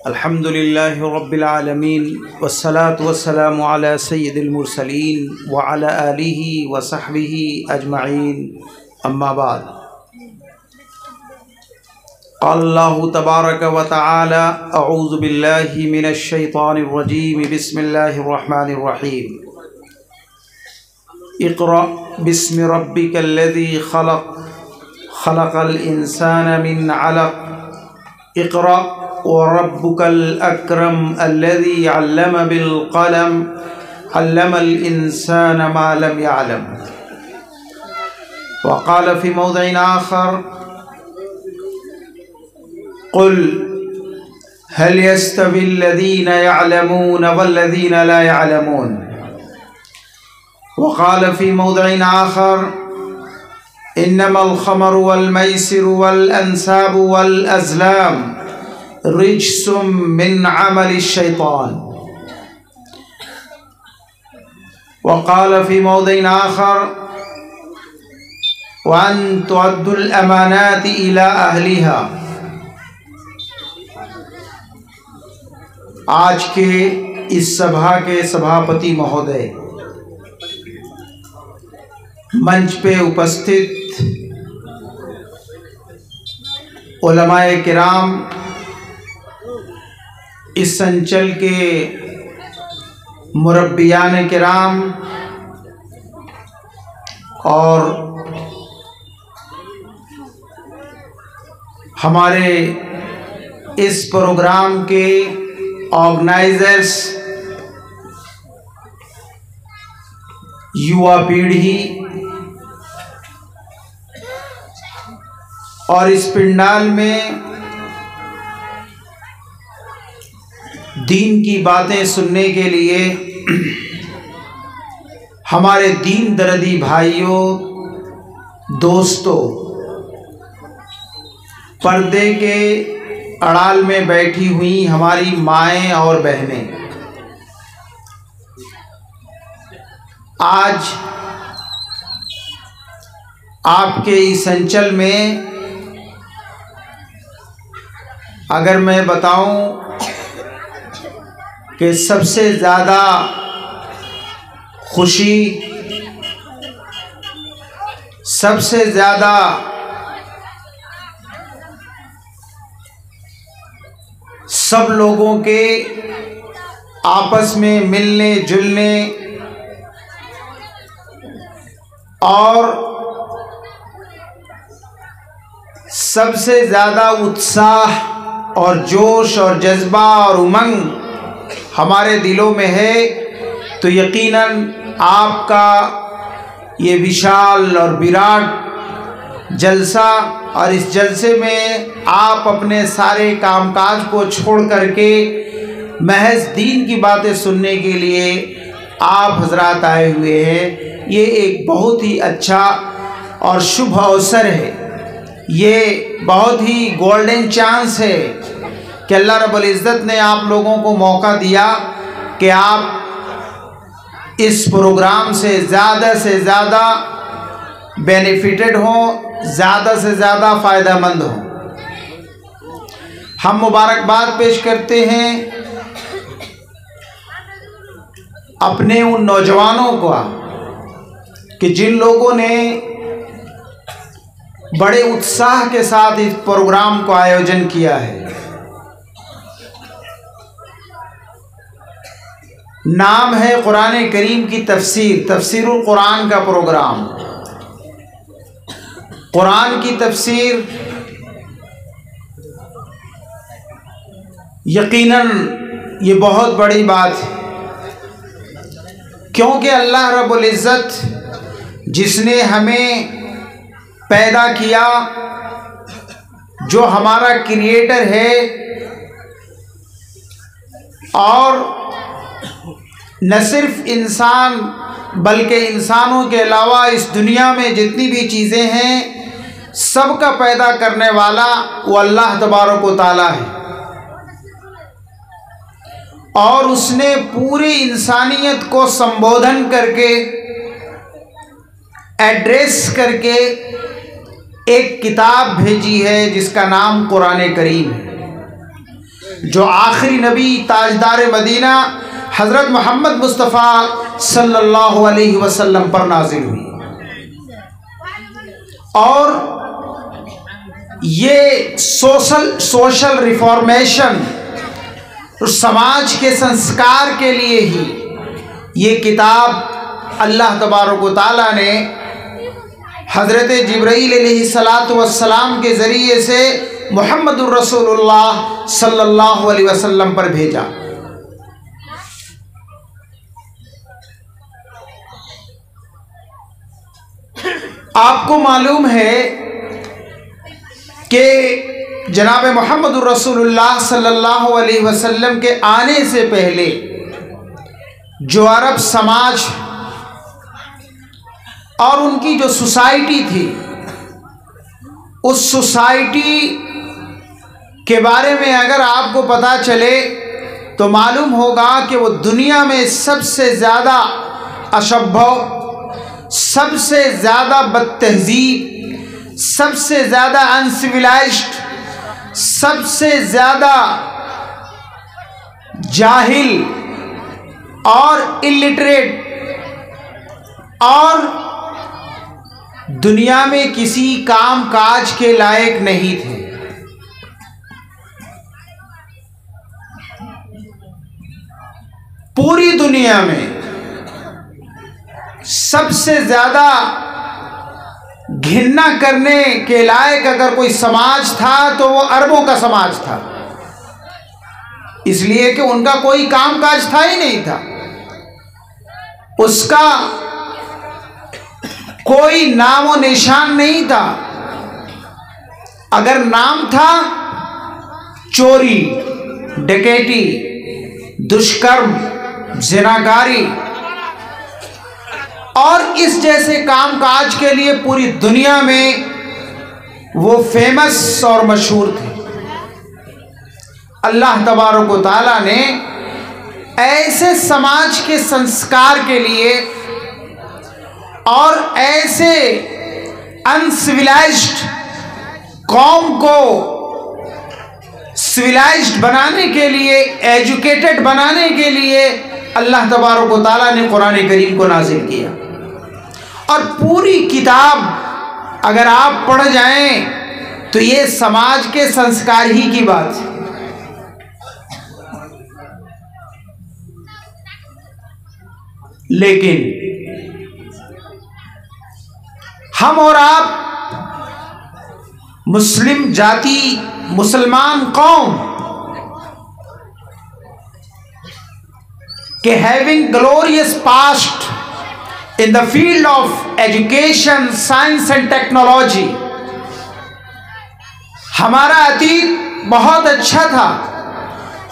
अल्हम्दुलिल्लाह रब्बिल आलमीन वस्सलातु वस्सलामु अला सय्यिदिल मुरसलीन व अला आलिहि व सहबिहि अजमईन अम्मा बाद। अल्लाहु तबारक व तआला अऊज़ु बिल्लाहि मिनश शैतानिर रजीम बिस्मिल्लाहिर रहमानिर रहीम। इक़रा बिस्मि रब्बिकल्लज़ी खलक़ खलक़ल इंसान मिन अलक़ इक़रा व रब्बुकल अकरम अल्लज़ी अल्लम बिल क़लम अल्लमल इंसान मा लम यअलम। व क़ाल फ़ी मौज़िइन आख़र क़ुल हल यस्तविल्लज़ीन यअलमून वल्लज़ीन ला यअलमून। व क़ाल फ़ी मौज़िइन आख़र इन्नमल ख़मरु वल मैसिरु वल अंसाबु वल अज़लाम रिज्सुम मिन अमलिश शैतान। व क़ाल फ़ी मौज़िइन आख़र व अन तुअद्दुल अमानाति इला अहलिहा। आज के इस सभा के सभापति महोदय, मंच पे उपस्थित उलमाए किराम, इस अंचल के मुरब्बियान किराम और हमारे इस प्रोग्राम के ऑर्गेनाइजर्स, युवा पीढ़ी और इस पिंडाल में दीन की बातें सुनने के लिए हमारे दीन दर्दी भाइयों, दोस्तों, पर्दे के अड़ाल में बैठी हुई हमारी माएँ और बहनें, आज आपके इस अंचल में अगर मैं बताऊं कि सबसे ज़्यादा खुशी, सबसे ज़्यादा सब लोगों के आपस में मिलने जुलने और सबसे ज़्यादा उत्साह और जोश और जज्बा और उमंग हमारे दिलों में है, तो यकीनन आपका ये विशाल और विराट जलसा और इस जलसे में आप अपने सारे कामकाज को छोड़ करके महज दीन की बातें सुनने के लिए आप हजरात आए हुए हैं, ये एक बहुत ही अच्छा और शुभ अवसर है। ये बहुत ही गोल्डन चांस है कि अल्लाह रब्बुल इज़्ज़त ने आप लोगों को मौका दिया कि आप इस प्रोग्राम से ज़्यादा बेनिफिटेड हों, ज़्यादा से ज़्यादा फ़ायदेमंद हों। हम मुबारकबाद पेश करते हैं अपने उन नौजवानों को कि जिन लोगों ने बड़े उत्साह के साथ इस प्रोग्राम को आयोजन किया है। नाम है कुरान करीम की तफसीरुल कुरान का प्रोग्राम। कुरान की तफसीर यकीनन ये बहुत बड़ी बात है, क्योंकि अल्लाह रब्बुल इज़्ज़त जिसने हमें पैदा किया, जो हमारा क्रिएटर है, और न सिर्फ इंसान बल्कि इंसानों के अलावा इस दुनिया में जितनी भी चीज़ें हैं सबका पैदा करने वाला वो अल्लाह तबारक व तआला है। और उसने पूरी इंसानियत को संबोधन करके, एड्रेस करके एक किताब भेजी है जिसका नाम कुरान करीम है, जो आखिरी नबी ताजदार मदीना हज़रत मोहम्मद मुस्तफ़ा सल्लल्लाहु अलैहि वसल्लम पर नाजिल हुई। और ये सोशल रिफॉर्मेशन, समाज के संस्कार के लिए ही ये किताब अल्लाह तबारक व तआला ने हज़रत जिब्रील अलैहिस्सलातु वस्सलाम के ज़रिए से मुहम्मदुर रसूलुल्लाह सल्लल्लाहु अलैहि वसल्लम पर भेजा। आपको मालूम है कि जनाब मुहम्मदुर रसूलुल्लाह सल्लल्लाहु अलैहि वसल्लम के आने से पहले जो अरब समाज और उनकी जो सोसाइटी थी, उस सोसाइटी के बारे में अगर आपको पता चले तो मालूम होगा कि वो दुनिया में सबसे ज़्यादा असभ्य, सबसे ज़्यादा बदतहजीब, सबसे ज़्यादा अनसिविलाइज्ड, सबसे ज़्यादा जाहिल और इलिटरेट और दुनिया में किसी काम काज के लायक नहीं थे। पूरी दुनिया में सबसे ज्यादा घृणा करने के लायक अगर कोई समाज था तो वो अरबों का समाज था, इसलिए कि उनका कोई काम काज था ही नहीं था, उसका कोई नामो निशान नहीं था। अगर नाम था चोरी, डकैती, दुष्कर्म, जिनाकारी और इस जैसे कामकाज के लिए पूरी दुनिया में वो फेमस और मशहूर थे। अल्लाह तबारक व तआला ने ऐसे समाज के संस्कार के लिए और ऐसे अनसिविलाइज्ड कौम को सिविलाइज्ड बनाने के लिए, एजुकेटेड बनाने के लिए अल्लाह तबारक व तआला ने कुरान करीम को नाजिल किया। और पूरी किताब अगर आप पढ़ जाएं तो ये समाज के संस्कार ही की बात है। लेकिन हम और आप मुस्लिम जाति, मुसलमान कौम के having glorious past in the field of education, science and technology, हमारा अतीत बहुत अच्छा था।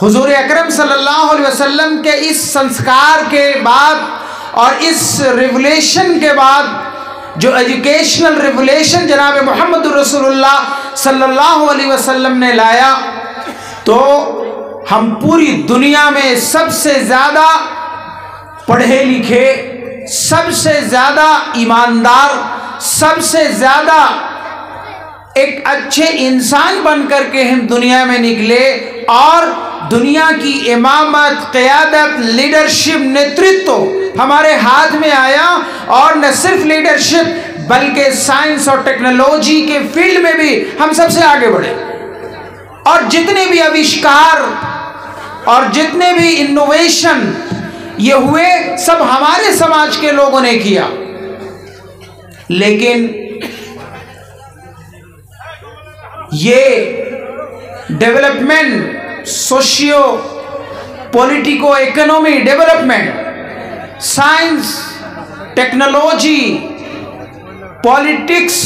हुजूर अकरम सल्लल्लाहु अलैहि वसल्लम के इस संस्कार के बाद और इस रिवोल्यूशन के बाद जो एजुकेशनल रिवोल्यूशन जनाब मोहम्मद रसूलुल्लाह सल्लल्लाहु अलैहि वसल्लम ने लाया, तो हम पूरी दुनिया में सबसे ज़्यादा पढ़े लिखे, सबसे ज़्यादा ईमानदार, सबसे ज़्यादा एक अच्छे इंसान बन करके हम दुनिया में निकले और दुनिया की इमामत, क़यादत, लीडरशिप, नेतृत्व हमारे हाथ में आया। और न सिर्फ लीडरशिप बल्कि साइंस और टेक्नोलॉजी के फील्ड में भी हम सबसे आगे बढ़े। और जितने भी आविष्कार और जितने भी इनोवेशन ये हुए सब हमारे समाज के लोगों ने किया। लेकिन ये development, socio politico economy development, science, technology, politics,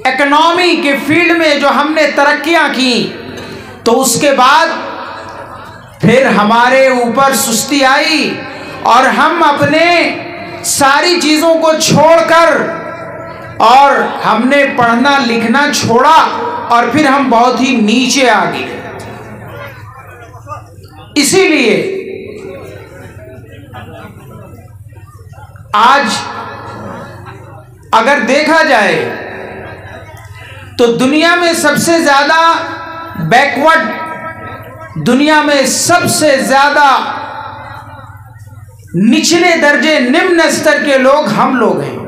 economy के फील्ड में जो हमने तरक्कियां की, तो उसके बाद फिर हमारे ऊपर सुस्ती आई और हम अपने सारी चीज़ों को छोड़कर और हमने पढ़ना लिखना छोड़ा और फिर हम बहुत ही नीचे आ गए। इसीलिए आज अगर देखा जाए तो दुनिया में सबसे ज़्यादा बैकवर्ड, दुनिया में सबसे ज़्यादा निचले दर्जे, निम्न स्तर के लोग हम लोग हैं।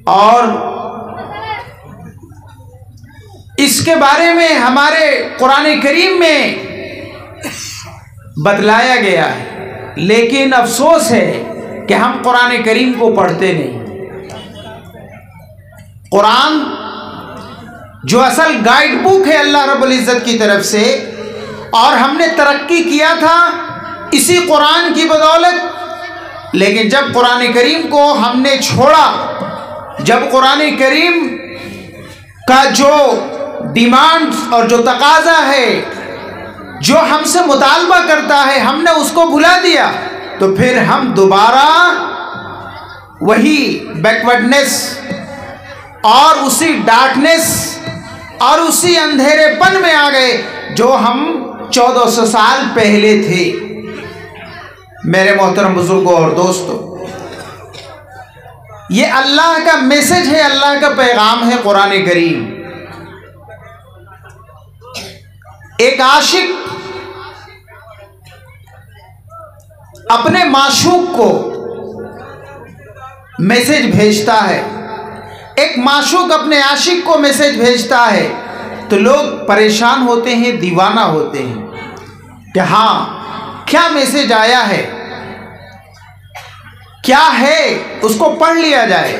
और इसके बारे में हमारे कुरान करीम में बतलाया गया है, लेकिन अफसोस है कि हम कुरान करीम को पढ़ते नहीं। कुरान जो असल गाइड बुक है अल्लाह रब्बुल इज़्ज़त की तरफ से, और हमने तरक्की किया था इसी कुरान की बदौलत। लेकिन जब कुरान करीम को हमने छोड़ा, जब कुरान करीम का जो डिमांड और जो तकाजा है, जो हमसे मुतालबा करता है, हमने उसको भुला दिया, तो फिर हम दोबारा वही बैकवर्डनेस और उसी डार्कनेस और उसी अंधेरेपन में आ गए जो हम 1400 साल पहले थे। मेरे मोहतरम बुजुर्गों और दोस्तों, ये अल्लाह का मैसेज है, अल्लाह का पैगाम है कुरान करीम। एक आशिक अपने माशूक को मैसेज भेजता है, एक माशूक अपने आशिक को मैसेज भेजता है, तो लोग परेशान होते हैं, दीवाना होते हैं कि हाँ क्या मैसेज आया है, क्या है, उसको पढ़ लिया जाए।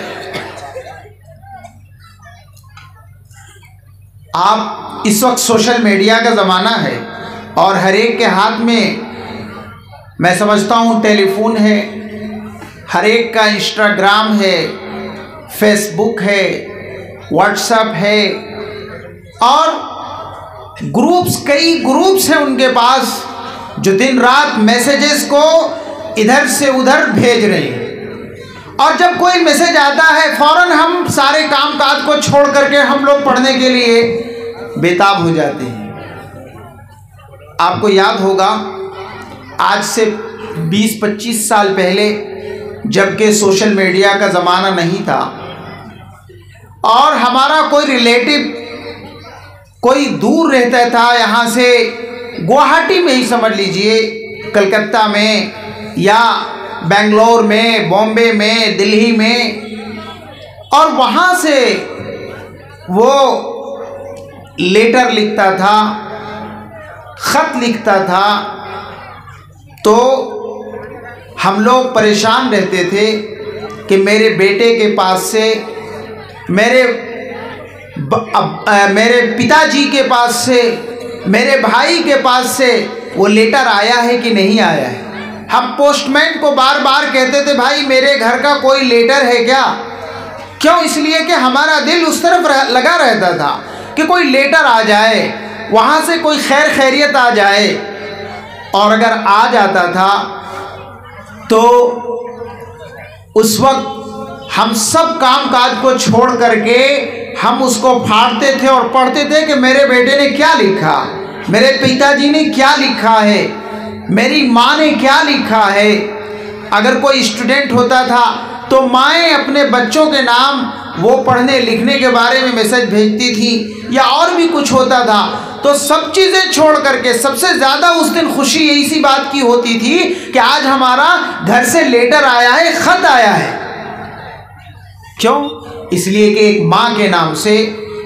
आप इस वक्त सोशल मीडिया का ज़माना है और हर एक के हाथ में, मैं समझता हूँ, टेलीफोन है, हर एक का इंस्टाग्राम है, फेसबुक है, व्हाट्सएप है, और ग्रुप्स, कई ग्रुप्स हैं उनके पास जो दिन रात मैसेजेस को इधर से उधर भेज रहे हैं। और जब कोई मैसेज आता है, फौरन हम सारे काम काज को छोड़ करके हम लोग पढ़ने के लिए बेताब हो जाते हैं। आपको याद होगा, आज से 20-25 साल पहले, जबकि सोशल मीडिया का ज़माना नहीं था और हमारा कोई रिलेटिव कोई दूर रहता था, यहाँ से गुवाहाटी में ही समझ लीजिए, कलकत्ता में या बेंगलोर में, बॉम्बे में, दिल्ली में, और वहाँ से वो लेटर लिखता था, ख़त लिखता था, तो हम लोग परेशान रहते थे कि मेरे बेटे के पास से, मेरे पिताजी के पास से, मेरे भाई के पास से वो लेटर आया है कि नहीं आया है। हम पोस्टमैन को बार बार कहते थे, भाई मेरे घर का कोई लेटर है क्या? क्यों? इसलिए कि हमारा दिल उस तरफ लगा रहता था कि कोई लेटर आ जाए, वहाँ से कोई खैर खैरियत आ जाए। और अगर आ जाता था तो उस वक्त हम सब काम काज को छोड़ करके हम उसको फाड़ते थे और पढ़ते थे कि मेरे बेटे ने क्या लिखा, मेरे पिताजी ने क्या लिखा है, मेरी माँ ने क्या लिखा है। अगर कोई स्टूडेंट होता था तो माएँ अपने बच्चों के नाम वो पढ़ने लिखने के बारे में मैसेज भेजती थी, या और भी कुछ होता था। तो सब चीज़ें छोड़ करके सबसे ज़्यादा उस दिन खुशी इसी बात की होती थी कि आज हमारा घर से लेटर आया है, ख़त आया है। क्यों? इसलिए कि एक माँ के नाम से,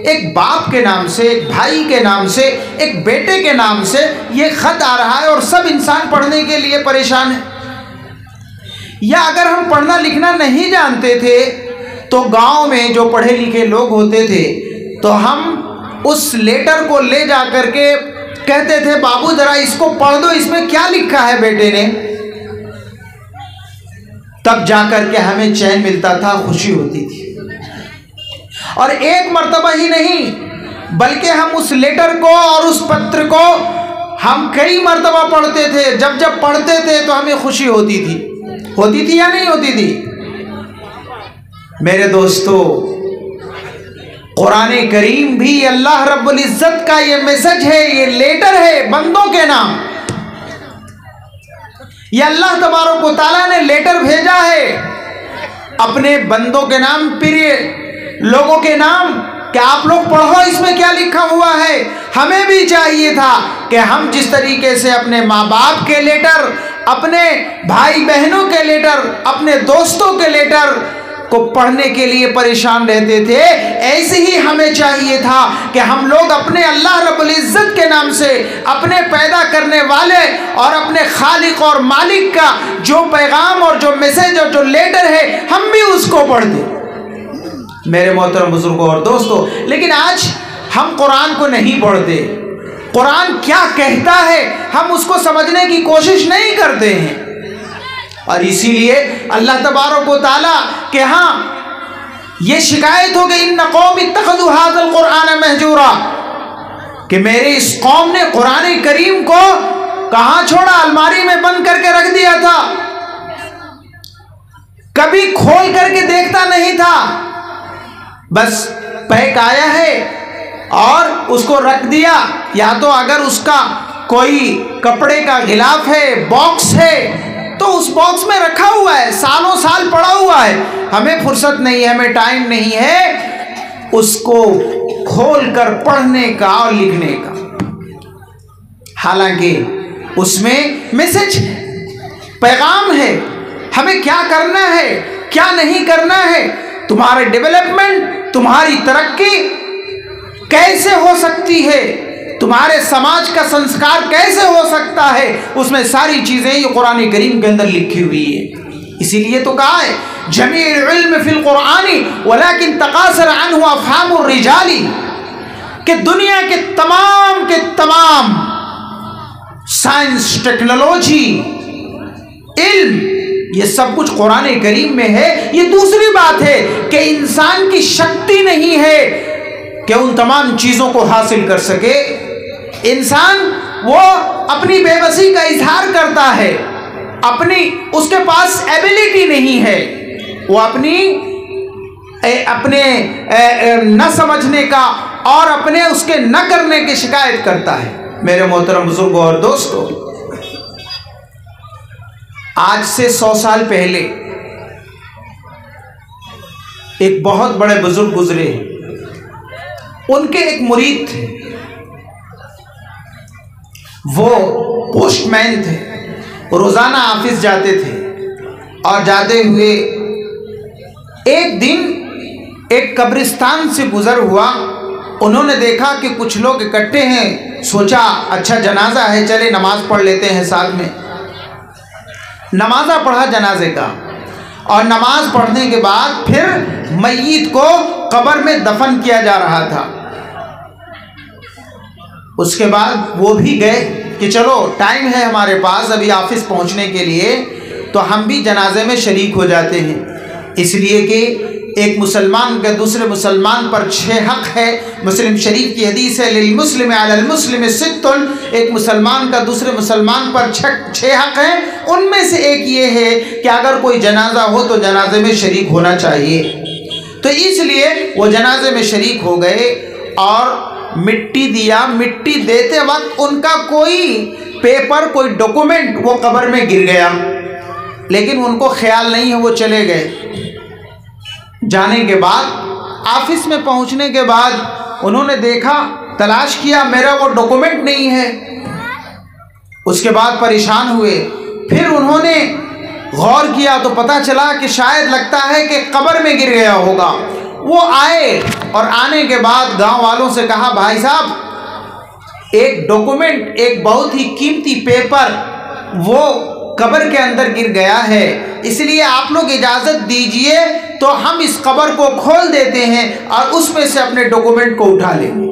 एक बाप के नाम से, एक भाई के नाम से, एक बेटे के नाम से ये ख़त आ रहा है और सब इंसान पढ़ने के लिए परेशान है। या अगर हम पढ़ना लिखना नहीं जानते थे तो गांव में जो पढ़े लिखे लोग होते थे तो हम उस लेटर को ले जा करके कहते थे, बाबू जरा इसको पढ़ दो, इसमें क्या लिखा है बेटे ने। तब जाकर के हमें चैन मिलता था, खुशी होती थी। और एक मर्तबा ही नहीं बल्कि हम उस लेटर को और उस पत्र को हम कई मर्तबा पढ़ते थे। जब जब पढ़ते थे तो हमें खुशी होती थी या नहीं होती थी? मेरे दोस्तों, कुरान करीम भी अल्लाह रब्बुल इज़्ज़त का ये मैसेज है, ये लेटर है बंदों के नाम। ये अल्लाह तबारक व तआला ने लेटर भेजा है अपने बंदों के नाम, प्रिय लोगों के नाम, कि आप लोग पढ़ो इसमें क्या लिखा हुआ है। हमें भी चाहिए था कि हम जिस तरीके से अपने माँ बाप के लेटर, अपने भाई बहनों के लेटर, अपने दोस्तों के लेटर को पढ़ने के लिए परेशान रहते थे, ऐसे ही हमें चाहिए था कि हम लोग अपने अल्लाह रब्बुल इज़्ज़त के नाम से, अपने पैदा करने वाले और अपने खालिक और मालिक का जो पैगाम और जो मैसेज और जो लेटर है, हम भी उसको पढ़ दें। मेरे मोहतरम बुजुर्गों और दोस्तों, लेकिन आज हम कुरान को नहीं पढ़ते। कुरान क्या कहता है हम उसको समझने की कोशिश नहीं करते हैं। और इसीलिए अल्लाह तबारक व तआला के हाँ ये शिकायत हो गई, इन्ना कौम इत्तखज़ू हाज़ल कुरान महजूरा, कि मेरे इस कौम ने कुरान करीम को कहाँ छोड़ा, अलमारी में बंद करके रख दिया था, कभी खोल करके देखता नहीं था, बस पैक आया है और उसको रख दिया। या तो अगर उसका कोई कपड़े का गिलाफ है, बॉक्स है, तो उस बॉक्स में रखा हुआ है, सालों साल पड़ा हुआ है, हमें फुर्सत नहीं है, हमें टाइम नहीं है उसको खोल कर पढ़ने का और लिखने का। हालांकि उसमें मैसेज, पैगाम है, हमें क्या करना है, क्या नहीं करना है, तुम्हारे डेवलपमेंट, तुम्हारी तरक्की कैसे हो सकती है, तुम्हारे समाज का संस्कार कैसे हो सकता है, उसमें सारी चीजें ये कुरान करीम के अंदर लिखी हुई है। इसीलिए तो कहा है जमीउल इल्म फिल कुरानी वलाकिन तकासर अन्हु अफहामुर रिजाली, कि दुनिया के तमाम साइंस, टेक्नोलॉजी, इल्म, ये सब कुछ कुरान करीम में है। ये दूसरी बात है कि इंसान की शक्ति नहीं है कि उन तमाम चीज़ों को हासिल कर सके। इंसान वो अपनी बेबसी का इजहार करता है, उसके पास एबिलिटी नहीं है, वो अपने न समझने का और अपने उसके न करने की शिकायत करता है। मेरे मोहतरम बुजुर्गों और दोस्तों, आज से 100 साल पहले एक बहुत बड़े बुजुर्ग गुजरे, उनके एक मुरीद थे, वो पोस्टमैन थे, रोजाना ऑफिस जाते थे और जाते हुए एक दिन एक कब्रिस्तान से गुजर हुआ। उन्होंने देखा कि कुछ लोग इकट्ठे हैं, सोचा अच्छा जनाजा है, चले नमाज पढ़ लेते हैं साथ में। नमाजा पढ़ा जनाजे का, और नमाज पढ़ने के बाद फिर मय्यत को कब्र में दफन किया जा रहा था। उसके बाद वो भी गए कि चलो टाइम है हमारे पास अभी ऑफिस पहुंचने के लिए, तो हम भी जनाजे में शरीक हो जाते हैं। इसलिए कि एक मुसलमान के दूसरे मुसलमान पर 6 हक है। मुस्लिम शरीफ की हदीस है, लिल मुस्लिम अलल मुस्लिम सित्तुन, एक मुसलमान का दूसरे मुसलमान पर 6 हक हैं। उनमें से एक ये है कि अगर कोई जनाजा हो तो जनाजे में शरीक होना चाहिए। तो इसलिए वो जनाजे में शरीक हो गए और मिट्टी दिया। मिट्टी देते वक्त उनका कोई पेपर, कोई डॉक्यूमेंट वो कब्र में गिर गया, लेकिन उनको ख्याल नहीं है, वो चले गए। जाने के बाद ऑफिस में पहुंचने के बाद उन्होंने देखा, तलाश किया, मेरा वो डॉक्यूमेंट नहीं है। उसके बाद परेशान हुए, फिर उन्होंने गौर किया तो पता चला कि शायद लगता है कि कब्र में गिर गया होगा। वो आए और आने के बाद गांव वालों से कहा, भाई साहब एक डॉक्यूमेंट, एक बहुत ही कीमती पेपर वो कब्र के अंदर गिर गया है, इसलिए आप लोग इजाज़त दीजिए तो हम इस कब्र को खोल देते हैं और उसमें से अपने डॉक्यूमेंट को उठा लेंगे।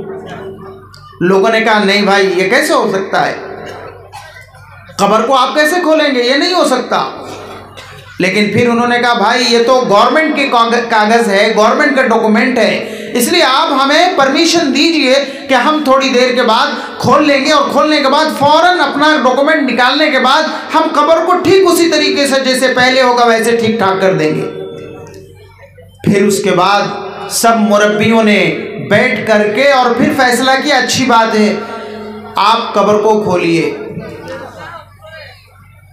लोगों ने कहा नहीं भाई, ये कैसे हो सकता है, कब्र को आप कैसे खोलेंगे, ये नहीं हो सकता। लेकिन फिर उन्होंने कहा भाई ये तो गवर्नमेंट के कागज़ है, गवर्नमेंट का डॉक्यूमेंट है, इसलिए आप हमें परमिशन दीजिए कि हम थोड़ी देर के बाद खोल लेंगे, और खोलने के बाद फ़ौरन अपना डॉक्यूमेंट निकालने के बाद हम कब्र को ठीक उसी तरीके से जैसे पहले होगा वैसे ठीक ठाक कर देंगे। फिर उसके बाद सब मुरब्बियों ने बैठ करके और फिर फैसला किया, अच्छी बात है आप कब्र को खोलिए।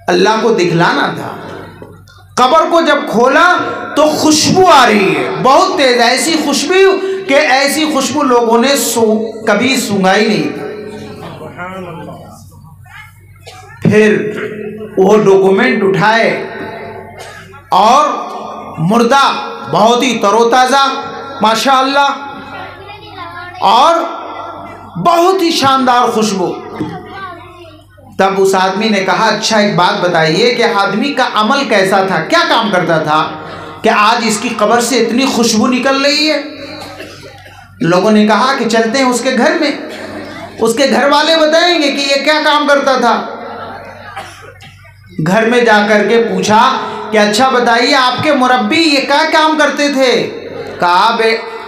अल्लाह को दिखलाना था, कब्र को जब खोला तो खुशबू आ रही है, बहुत तेज, ऐसी खुशबू कि ऐसी खुशबू लोगों ने कभी सूंघाई नहीं थी। फिर वो डॉक्यूमेंट उठाए और मुर्दा बहुत ही तरोताज़ा माशाअल्लाह, और बहुत ही शानदार खुशबू। तब उस आदमी ने कहा, अच्छा एक बात बताइए कि आदमी का अमल कैसा था, क्या काम करता था कि आज इसकी कब्र से इतनी खुशबू निकल रही है। लोगों ने कहा कि चलते हैं उसके घर में, उसके घर वाले बताएंगे कि ये क्या काम करता था। घर में जाकर के पूछा कि अच्छा बताइए आपके मुरब्बी ये क्या काम करते थे। कहा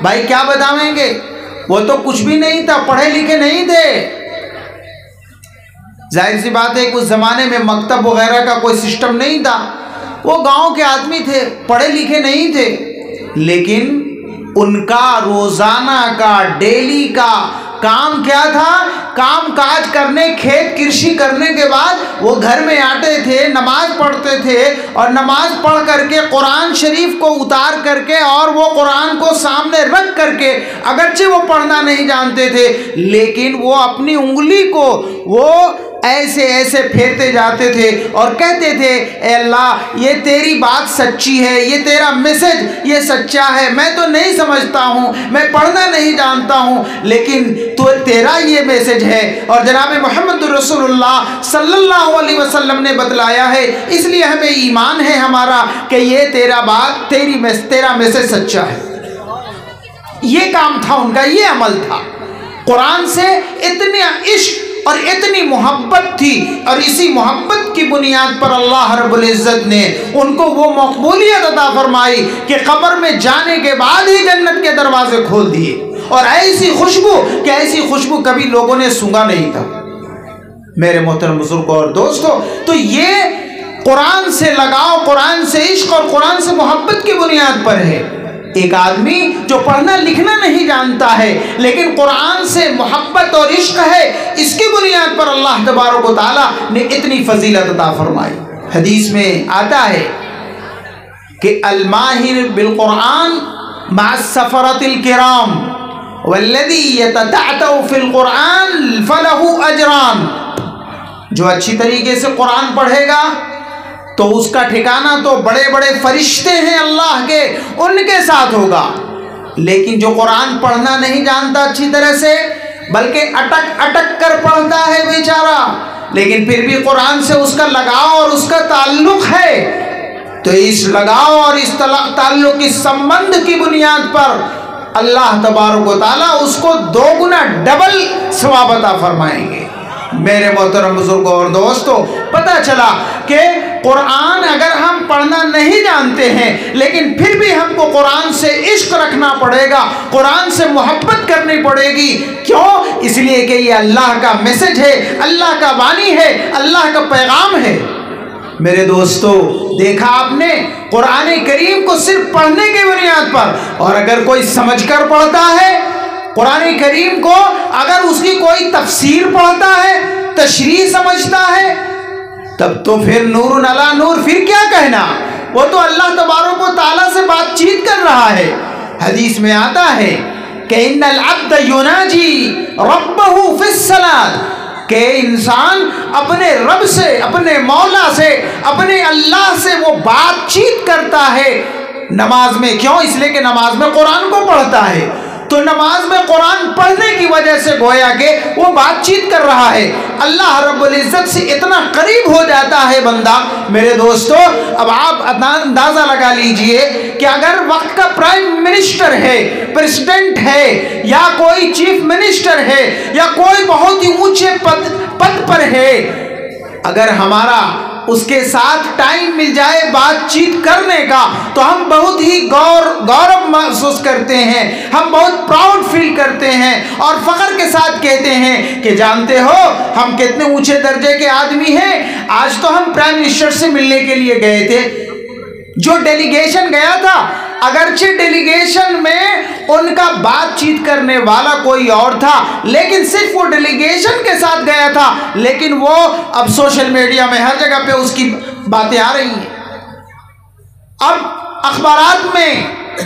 भाई क्या बताएंगे, वो तो कुछ भी नहीं था, पढ़े लिखे नहीं थे। जाहिर सी बात है कि उस ज़माने में मकतब वगैरह का कोई सिस्टम नहीं था, वो गांव के आदमी थे, पढ़े लिखे नहीं थे, लेकिन उनका रोज़ाना का डेली का काम क्या था, काम काज करने, खेत कृषि करने के बाद वो घर में आते थे, नमाज पढ़ते थे, और नमाज पढ़ करके कुरान शरीफ को उतार करके और वो कुरान को सामने रख करके, अगरचे वो पढ़ना नहीं जानते थे, लेकिन वो अपनी उंगली को वो ऐसे ऐसे फेरते जाते थे और कहते थे, ए अल्लाह ये तेरी बात सच्ची है, ये तेरा मैसेज ये सच्चा है, मैं तो नहीं समझता हूँ, मैं पढ़ना नहीं जानता हूँ, लेकिन तो तेरा ये मैसेज है और जनाब मोहम्मद रसूलुल्लाह सल्लल्लाहु अलैहि वसल्लम ने बतलाया है, इसलिए हमें ईमान है हमारा कि ये तेरा बात तेरा मैसेज सच्चा है। ये काम था उनका, ये अमल था। कुरान से इतने इश्क और इतनी मोहब्बत थी, और इसी मोहब्बत की बुनियाद पर अल्लाह रब्बुल इज़्ज़त ने उनको वो मकबूलियत अता फरमाई कि कब्र में जाने के बाद ही जन्नत के दरवाजे खोल दिए, और ऐसी खुशबू कि ऐसी खुशबू कभी लोगों ने सूंघा नहीं था। मेरे मोहतरम बुजुर्गों और दोस्तों, तो ये कुरान से लगाव, कुरान से इश्क और कुरान से मोहब्बत की बुनियाद पर है। एक आदमी जो पढ़ना लिखना नहीं जानता है लेकिन कुरान से मोहब्बत और इश्क है, इसकी बुनियाद पर अल्लाह तबारक व तआला ने इतनी फजीलत अता फरमाई। हदीस में आता है कि अल माहिर बिल कुरान मा सफरतिल किराम वल्लज़ी यततअतउ फिल कुरान फलहु अजरान। जो अच्छी तरीके से कुरान पढ़ेगा तो उसका ठिकाना तो बड़े बड़े फरिश्ते हैं अल्लाह के, उनके साथ होगा। लेकिन जो कुरान पढ़ना नहीं जानता अच्छी तरह से, बल्कि अटक अटक कर पढ़ता है बेचारा, लेकिन फिर भी कुरान से उसका लगाव और उसका ताल्लुक है, तो इस लगाव और इस ताल्लुक, इस संबंध की बुनियाद पर अल्लाह तबारक व तआला उसको 2 गुना डबल सवाब अता फरमाएंगे। मेरे मोहतरम बुजुर्गों और दोस्तों, पता चला कि कुरान अगर हम पढ़ना नहीं जानते हैं लेकिन फिर भी हमको कुरान से इश्क रखना पड़ेगा, कुरान से मोहब्बत करनी पड़ेगी। क्यों? इसलिए कि ये अल्लाह का मैसेज है, अल्लाह का वाणी है, अल्लाह का पैगाम है। मेरे दोस्तों, देखा आपने कुरान करीम को सिर्फ पढ़ने की बुनियाद पर, और अगर कोई समझकर पढ़ता है कुरान करीम को, अगर उसकी कोई तफसीर पढ़ता है, तशरीह समझता है, तब तो फिर नूरुन अला नूर, फिर क्या कहना, वो तो अल्लाह तबारक व तआला से बातचीत कर रहा है। हदीस में आता है कि इन्नल अब्द युनाजी रब्बहु फिस सलात, के इंसान अपने रब से, अपने मौला से, अपने अल्लाह से वो बातचीत करता है नमाज में। क्यों? इसलिए कि नमाज में कुरान को पढ़ता है, तो नमाज में कुरान पढ़ने की वजह से गोया के वो बातचीत कर रहा है, अल्लाह रब्बुल इज़्ज़त से इतना करीब हो जाता है बंदा। मेरे दोस्तों, अब आप अंदाज़ा लगा लीजिए कि अगर वक्त का प्राइम मिनिस्टर है, प्रेसिडेंट है, या कोई चीफ मिनिस्टर है, या कोई बहुत ही ऊंचे पद पर है, अगर हमारा उसके साथ टाइम मिल जाए बातचीत करने का, तो हम बहुत ही गौरव महसूस करते हैं, हम बहुत प्राउड फील करते हैं और फख्र के साथ कहते हैं कि जानते हो हम कितने ऊंचे दर्जे के आदमी हैं। आज तो हम प्राइम मिनिस्टर से मिलने के लिए गए थे, जो डेलीगेशन गया था, अगरचे डेलीगेशन में उनका बातचीत करने वाला कोई और था, लेकिन सिर्फ वो डेलीगेशन के साथ गया था, लेकिन वो अब सोशल मीडिया में हर जगह पे उसकी बातें आ रही हैं। अब अखबारात में,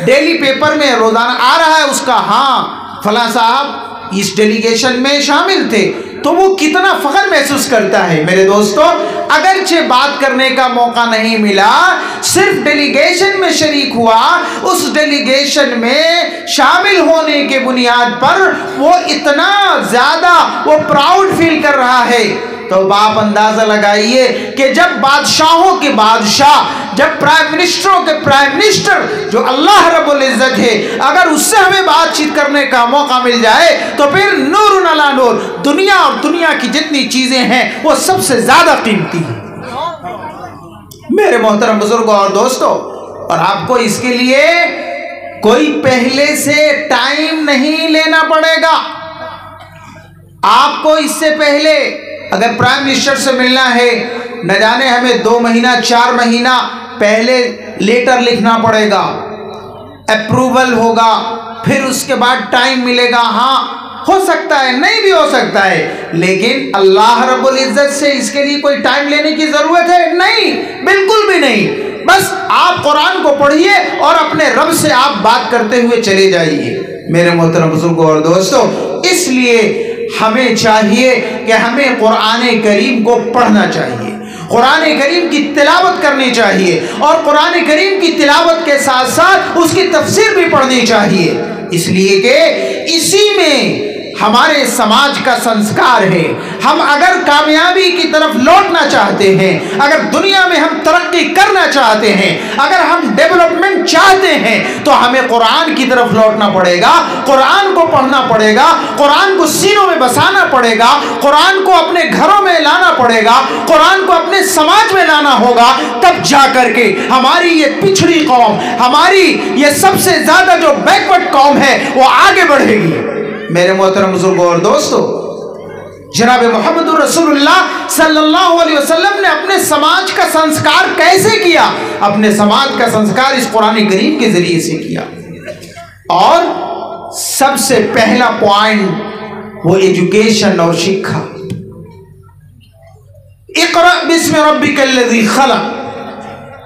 डेली पेपर में रोजाना आ रहा है उसका, हाँ फला साहब इस डेलीगेशन में शामिल थे, तो वो कितना फख्र महसूस करता है। मेरे दोस्तों, अगरचे बात करने का मौका नहीं मिला, सिर्फ डेलीगेशन में शरीक हुआ, उस डेलीगेशन में शामिल होने के बुनियाद पर वो इतना ज्यादा वो प्राउड फील कर रहा है। तो आप अंदाजा लगाइए कि जब बादशाहों के बादशाह, जब प्राइम मिनिस्टरों के प्राइम मिनिस्टर जो अल्लाह रब्बुल इज्जत है, अगर उससे हमें बातचीत करने का मौका मिल जाए तो फिर नूरुन अला नूर, दुनिया और दुनिया की जितनी चीजें हैं वो सबसे ज्यादा कीमती है। मेरे मोहतरम बुजुर्गों और दोस्तों, और आपको इसके लिए कोई पहले से टाइम नहीं लेना पड़ेगा। आपको इससे पहले अगर प्राइम मिनिस्टर से मिलना है, न जाने हमें 2 महीना 4 महीना पहले लेटर लिखना पड़ेगा, अप्रूवल होगा, फिर उसके बाद टाइम मिलेगा। हाँ हो सकता है, नहीं भी हो सकता है, लेकिन अल्लाह रब्बुल इज्जत से इसके लिए कोई टाइम लेने की जरूरत है? नहीं, बिल्कुल भी नहीं। बस आप कुरान को पढ़िए और अपने रब से आप बात करते हुए चले जाइए। मेरे मोहतरम बुजुर्गों और दोस्तों, इसलिए हमें चाहिए कि हमें कुरान करीम को पढ़ना चाहिए, कुरान करीम की तिलावत करनी चाहिए, और कुरान करीम की तिलावत के साथ साथ उसकी तफसीर भी पढ़नी चाहिए, इसलिए कि इसी में हमारे समाज का संस्कार है। हम अगर कामयाबी की तरफ लौटना चाहते हैं, अगर दुनिया में हम तरक्की करना चाहते हैं, अगर हम डेवलपमेंट चाहते हैं, तो हमें कुरान की तरफ लौटना पड़ेगा, कुरान को पढ़ना पड़ेगा, कुरान को सीनों में बसाना पड़ेगा, कुरान को अपने घरों में लाना पड़ेगा, कुरान को अपने समाज में लाना होगा। तब जा करके हमारी ये पिछड़ी कौम, हमारी ये सबसे ज्यादा जो बैकवर्ड कौम है, वो आगे बढ़ेगी। मेरे मोहतरम बुजुर्गों और दोस्तों, जनाब मोहम्मद रसूलुल्लाह सल्लल्लाहु अलैहि वसल्लम ने अपने समाज का संस्कार कैसे किया? अपने समाज का संस्कार इस कुरान करीम के जरिए से किया। और सबसे पहला पॉइंट वो एजुकेशन और शिक्षा। इक़रा बिस्मि रब्बिकल्लज़ी खलक़।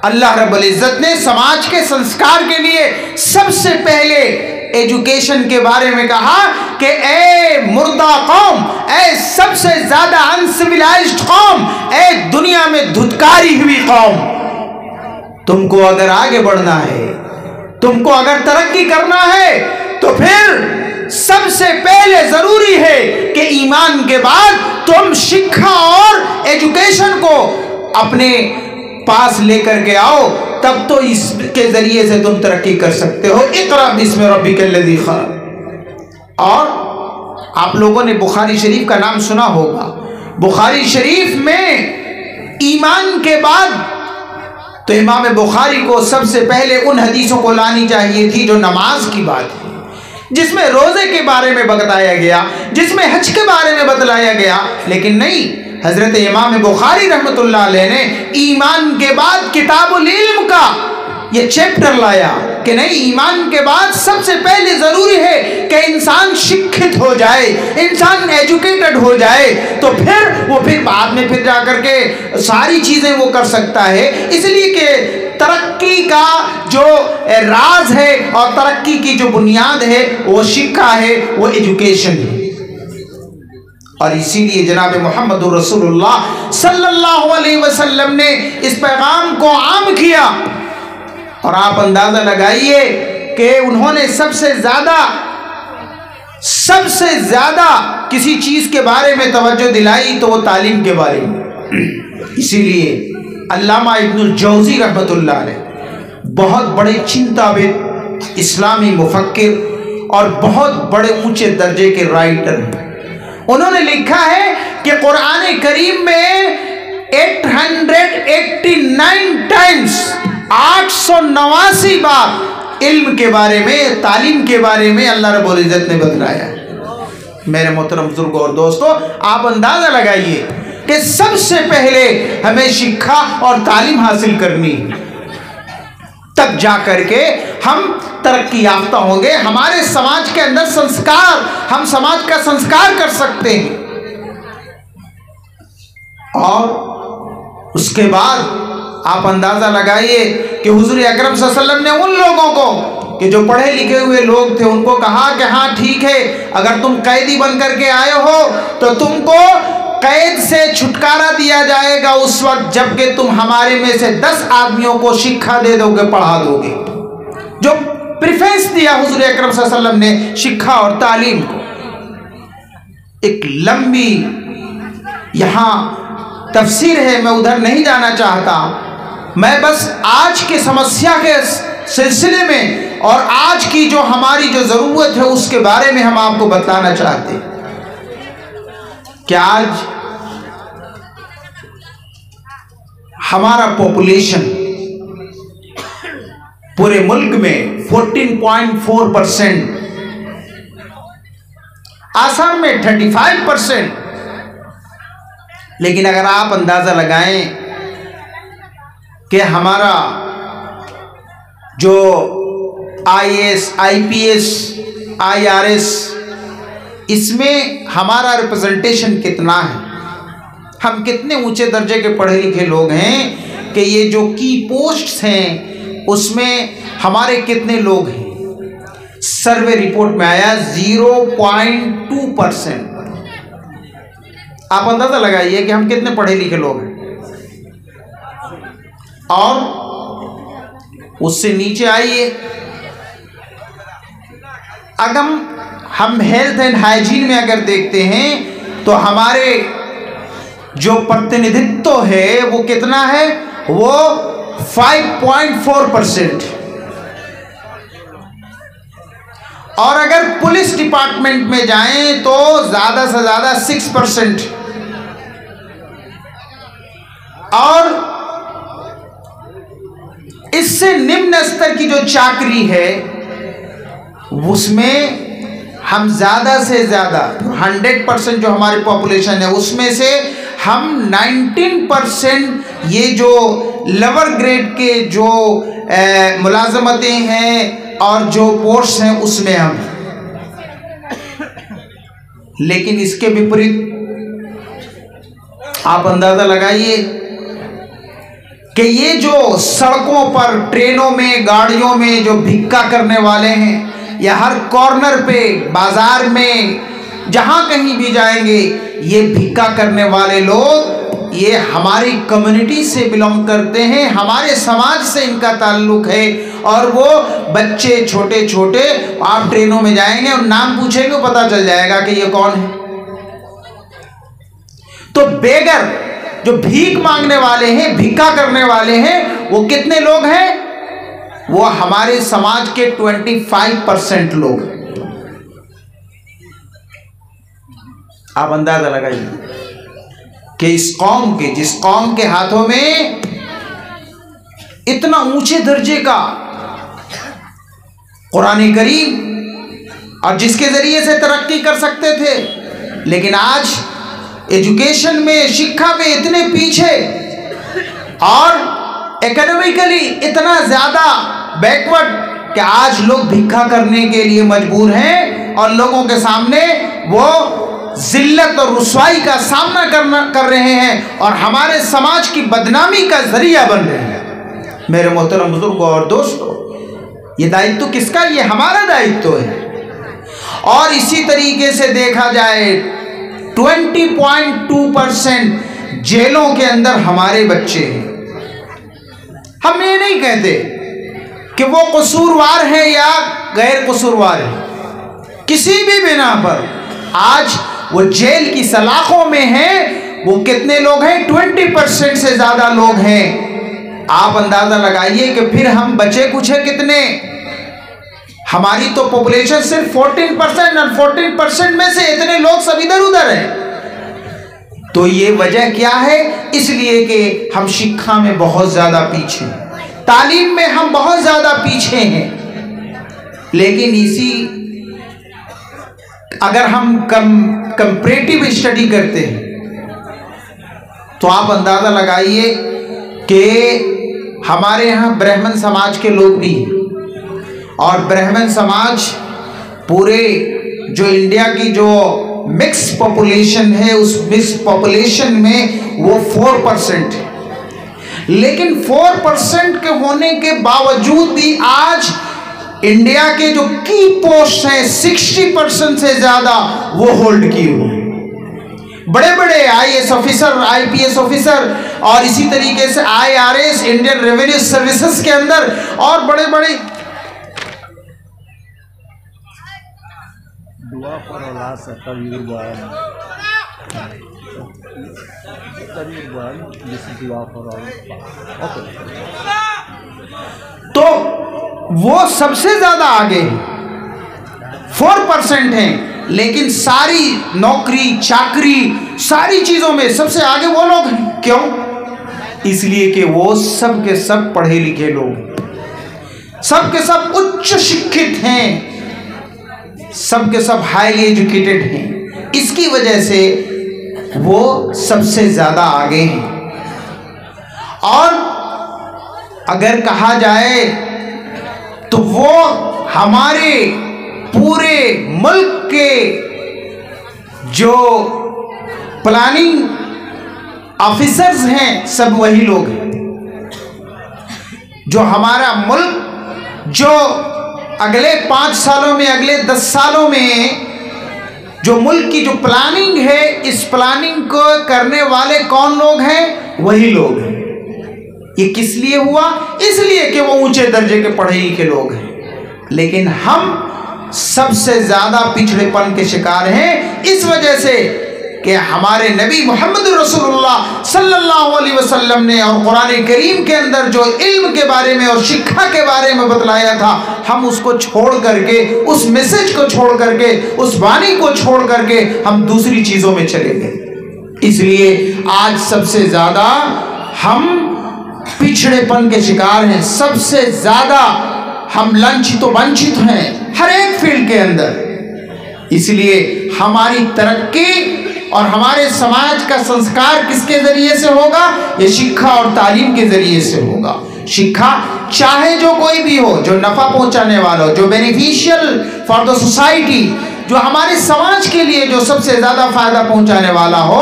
अल्लाह रब्बुल इज्जत ने समाज के संस्कार के लिए सबसे पहले एजुकेशन के बारे में कहा कि ए मुर्दा कौम, ए सबसे ज्यादा अनसिविलाइज्ड कौम, ए दुनिया में धुतकारी हुई कौम, तुमको अगर आगे बढ़ना है, तुमको अगर तरक्की करना है, तो फिर सबसे पहले जरूरी है कि ईमान के बाद तुम शिक्षा और एजुकेशन को अपने पास लेकर के आओ, तब तो इसके जरिए से तुम तरक्की कर सकते हो। इक़रा बिस्मि रब्बिकल्लज़ी खलक़। और आप लोगों ने बुखारी शरीफ का नाम सुना होगा। बुखारी शरीफ में ईमान के बाद तो इमाम बुखारी को सबसे पहले उन हदीसों को लानी चाहिए थी जो नमाज की बात है, जिसमें रोजे के बारे में बताया गया, जिसमें हज के बारे में बतलाया गया। लेकिन नहीं, हजरत इमाम बुखारी रहमतुल्लाह अलैह ने ईमान के बाद किताबुल इल्म का ये चैप्टर लाया कि नहीं, ईमान के बाद सबसे पहले जरूरी है कि इंसान शिक्षित हो जाए, इंसान एजुकेटेड हो जाए, तो फिर बाद में फिर जाकर के सारी चीजें वो कर सकता है। इसलिए कि तरक्की का जो राज है और तरक्की की जो बुनियाद है वो शिक्षा है, वो एजुकेशन है। और इसीलिए जनाब मोहम्मद रसूलुल्लाह सल्लल्लाहु अलैहि वसल्लम ने इस पैगाम को आम किया। और आप अंदाजा लगाइए कि उन्होंने सबसे ज्यादा किसी चीज के बारे में तवज्जो दिलाई तो वो तालीम के बारे में। इसीलिए अल्लामा इब्नुल जौज़ी रहमतुल्लाह अलैह बहुत बड़े चिंताविद इस्लामी मुफक्किर और बहुत बड़े ऊंचे दर्जे के राइटर हैं। उन्होंने लिखा है कि कुरान करीम में 889 टाइम्स, 889 बार इल्म के बारे में, तालीम के बारे में अल्लाह रब्बुल इज्जत ने बतलाया। मेरे मोहतरम बुजुर्गों और दोस्तों, आप अंदाजा लगाइए कि सबसे पहले हमें शिक्षा और तालीम हासिल करनी, तब जाकर के हम तरक्की याफ्ता होंगे। हमारे समाज के अंदर संस्कार, हम समाज का संस्कार कर सकते हैं। और उसके बाद आप अंदाज़ा लगाइए कि हुजूर अकरम सल्लल्लाहु अलैहि वसल्लम ने उन लोगों को कि जो पढ़े लिखे हुए लोग थे उनको कहा कि हाँ ठीक है, अगर तुम कैदी बन करके आए हो तो तुमको कैद से छुटकारा दिया जाएगा उस वक्त जबकि तुम हमारे में से 10 आदमियों को शिक्षा दे दोगे, पढ़ा दोगे। जो प्रेफरेंस दिया हुजूर अकरम सल्लल्लाहु अलैहि वसल्लम ने शिक्षा और तालीम को। एक लंबी यहाँ तफसीर है, मैं उधर नहीं जाना चाहता। मैं बस आज के समस्या के सिलसिले में और आज की जो हमारी जो ज़रूरत है उसके बारे में हम आपको बताना चाहते हैं कि आज हमारा पॉपुलेशन पूरे मुल्क में 14.4%, आसाम में 35%। लेकिन अगर आप अंदाज़ा लगाएं कि हमारा जो IAS, IPS, IRS, इसमें हमारा रिप्रेजेंटेशन कितना है, हम कितने ऊंचे दर्जे के पढ़े लिखे लोग हैं कि ये जो की पोस्ट्स हैं उसमें हमारे कितने लोग हैं। सर्वे रिपोर्ट में आया 0.2%। आप अंदाज़ा लगाइए कि हम कितने पढ़े लिखे लोग हैं। और उससे नीचे आइए, अगर हम हेल्थ एंड हाइजीन में अगर देखते हैं तो हमारे जो प्रतिनिधित्व है वो कितना है, वो 5.4%। और अगर पुलिस डिपार्टमेंट में जाएं तो ज़्यादा से ज़्यादा 6%। और इससे निम्न स्तर की जो चाकरी है उसमें हम ज़्यादा से ज़्यादा 100% जो हमारी पॉपुलेशन है उसमें से हम 19% ये जो लोअर ग्रेड के जो मुलाजमतें हैं और जो पोस्ट हैं उसमें हम। लेकिन इसके विपरीत आप अंदाज़ा लगाइए कि ये जो सड़कों पर, ट्रेनों में, गाड़ियों में जो भिक्का करने वाले हैं या हर कॉर्नर पे, बाजार में, जहाँ कहीं भी जाएंगे ये भिक्का करने वाले लोग ये हमारी कम्युनिटी से बिलोंग करते हैं, हमारे समाज से इनका ताल्लुक है। और वो बच्चे छोटे छोटे, आप ट्रेनों में जाएंगे और नाम पूछेंगे पता चल जाएगा कि ये कौन है। तो बेगर जो भीख मांगने वाले हैं, भिक्का करने वाले हैं, वो कितने लोग हैं, वो हमारे समाज के 25% लोग। आप अंदाजा लगाइए कि इस कौम के, जिस कौम के हाथों में इतना ऊंचे दर्जे का कुरान करीम और जिसके जरिए से तरक्की कर सकते थे, लेकिन आज एजुकेशन में, शिक्षा में इतने पीछे और एकेडमिकली इतना ज़्यादा बैकवर्ड कि आज लोग भिक्षा करने के लिए मजबूर हैं और लोगों के सामने वो जिल्लत और रुसवाई का सामना कर रहे हैं और हमारे समाज की बदनामी का जरिया बन रहे हैं। मेरे मोहतरम बुजुर्गों और दोस्तों, ये दायित्व किसका? ये हमारा दायित्व है। और इसी तरीके से देखा जाए 20.2% जेलों के अंदर हमारे बच्चे हैं। हम ये नहीं कहते कि वो कसूरवार है या गैर कसूरवार है, किसी भी बिना पर आज वो जेल की सलाखों में हैं। वो कितने लोग हैं? 20% से ज़्यादा लोग हैं। आप अंदाज़ा लगाइए कि फिर हम बचे कुछ है कितने। हमारी तो पॉपुलेशन सिर्फ 14% और 14% में से इतने लोग सब इधर उधर हैं। तो ये वजह क्या है? इसलिए कि हम शिक्षा में बहुत ज़्यादा पीछे, तालीम में हम बहुत ज़्यादा पीछे हैं। लेकिन इसी अगर हम कंपैरेटिव स्टडी करते हैं तो आप अंदाज़ा लगाइए कि हमारे यहाँ ब्राह्मण समाज के लोग भी हैं और ब्राह्मण समाज पूरे जो इंडिया की जो मिक्स पॉपुलेशन है उस मिक्स पॉपुलेशन में वो 4% है। लेकिन 4% के होने के बावजूद भी आज इंडिया के जो की पोस्ट हैं 60% से ज्यादा वो होल्ड किए हुए हैं। बड़े बड़े आईएएस ऑफिसर, आईपीएस ऑफिसर और इसी तरीके से आईआरएस, इंडियन रेवेन्यू सर्विसेज के अंदर और बड़े बड़े दुआ फॉर औलाद से कबीर दुआ फॉर औलाद। तो वो सबसे ज्यादा आगे 4% हैं, लेकिन सारी नौकरी चाकरी सारी चीजों में सबसे आगे वो लोग हैं। क्यों? इसलिए कि वो सब के सब पढ़े लिखे लोग, सब के सब उच्च शिक्षित हैं, सब के सब हाईली एजुकेटेड हैं। इसकी वजह से वो सबसे ज्यादा आगे हैं। और अगर कहा जाए तो वो हमारे पूरे मुल्क के जो प्लानिंग ऑफिसर्स हैं सब वही लोग हैं। जो हमारा मुल्क जो अगले 5 सालों में, अगले 10 सालों में जो मुल्क की जो प्लानिंग है, इस प्लानिंग को करने वाले कौन लोग हैं? वही लोग हैं। ये किस लिए हुआ? इसलिए कि वो ऊंचे दर्जे के पढ़े लिखे लोग हैं। लेकिन हम सबसे ज्यादा पिछड़ेपन के शिकार हैं इस वजह से कि हमारे नबी मोहम्मद रसूलुल्लाह सल्लल्लाहु अलैहि वसल्लम ने और कुरान करीम के अंदर जो इल्म के बारे में और शिक्षा के बारे में बतलाया था, हम उसको छोड़ करके, उस मैसेज को छोड़ करके, उस वाणी को छोड़ करके हम दूसरी चीजों में चले गए। इसलिए आज सबसे ज्यादा हम पिछड़ेपन के शिकार हैं, सबसे ज्यादा हम लांछित वंचित हैं हर एक फील्ड के अंदर। इसलिए हमारी तरक्की और हमारे समाज का संस्कार किसके जरिए से होगा? ये शिक्षा और तालीम के जरिए से होगा। शिक्षा चाहे जो कोई भी हो, जो नफा पहुंचाने वाला हो, जो बेनिफिशियल फॉर द सोसाइटी, जो हमारे समाज के लिए जो सबसे ज्यादा फायदा पहुंचाने वाला हो।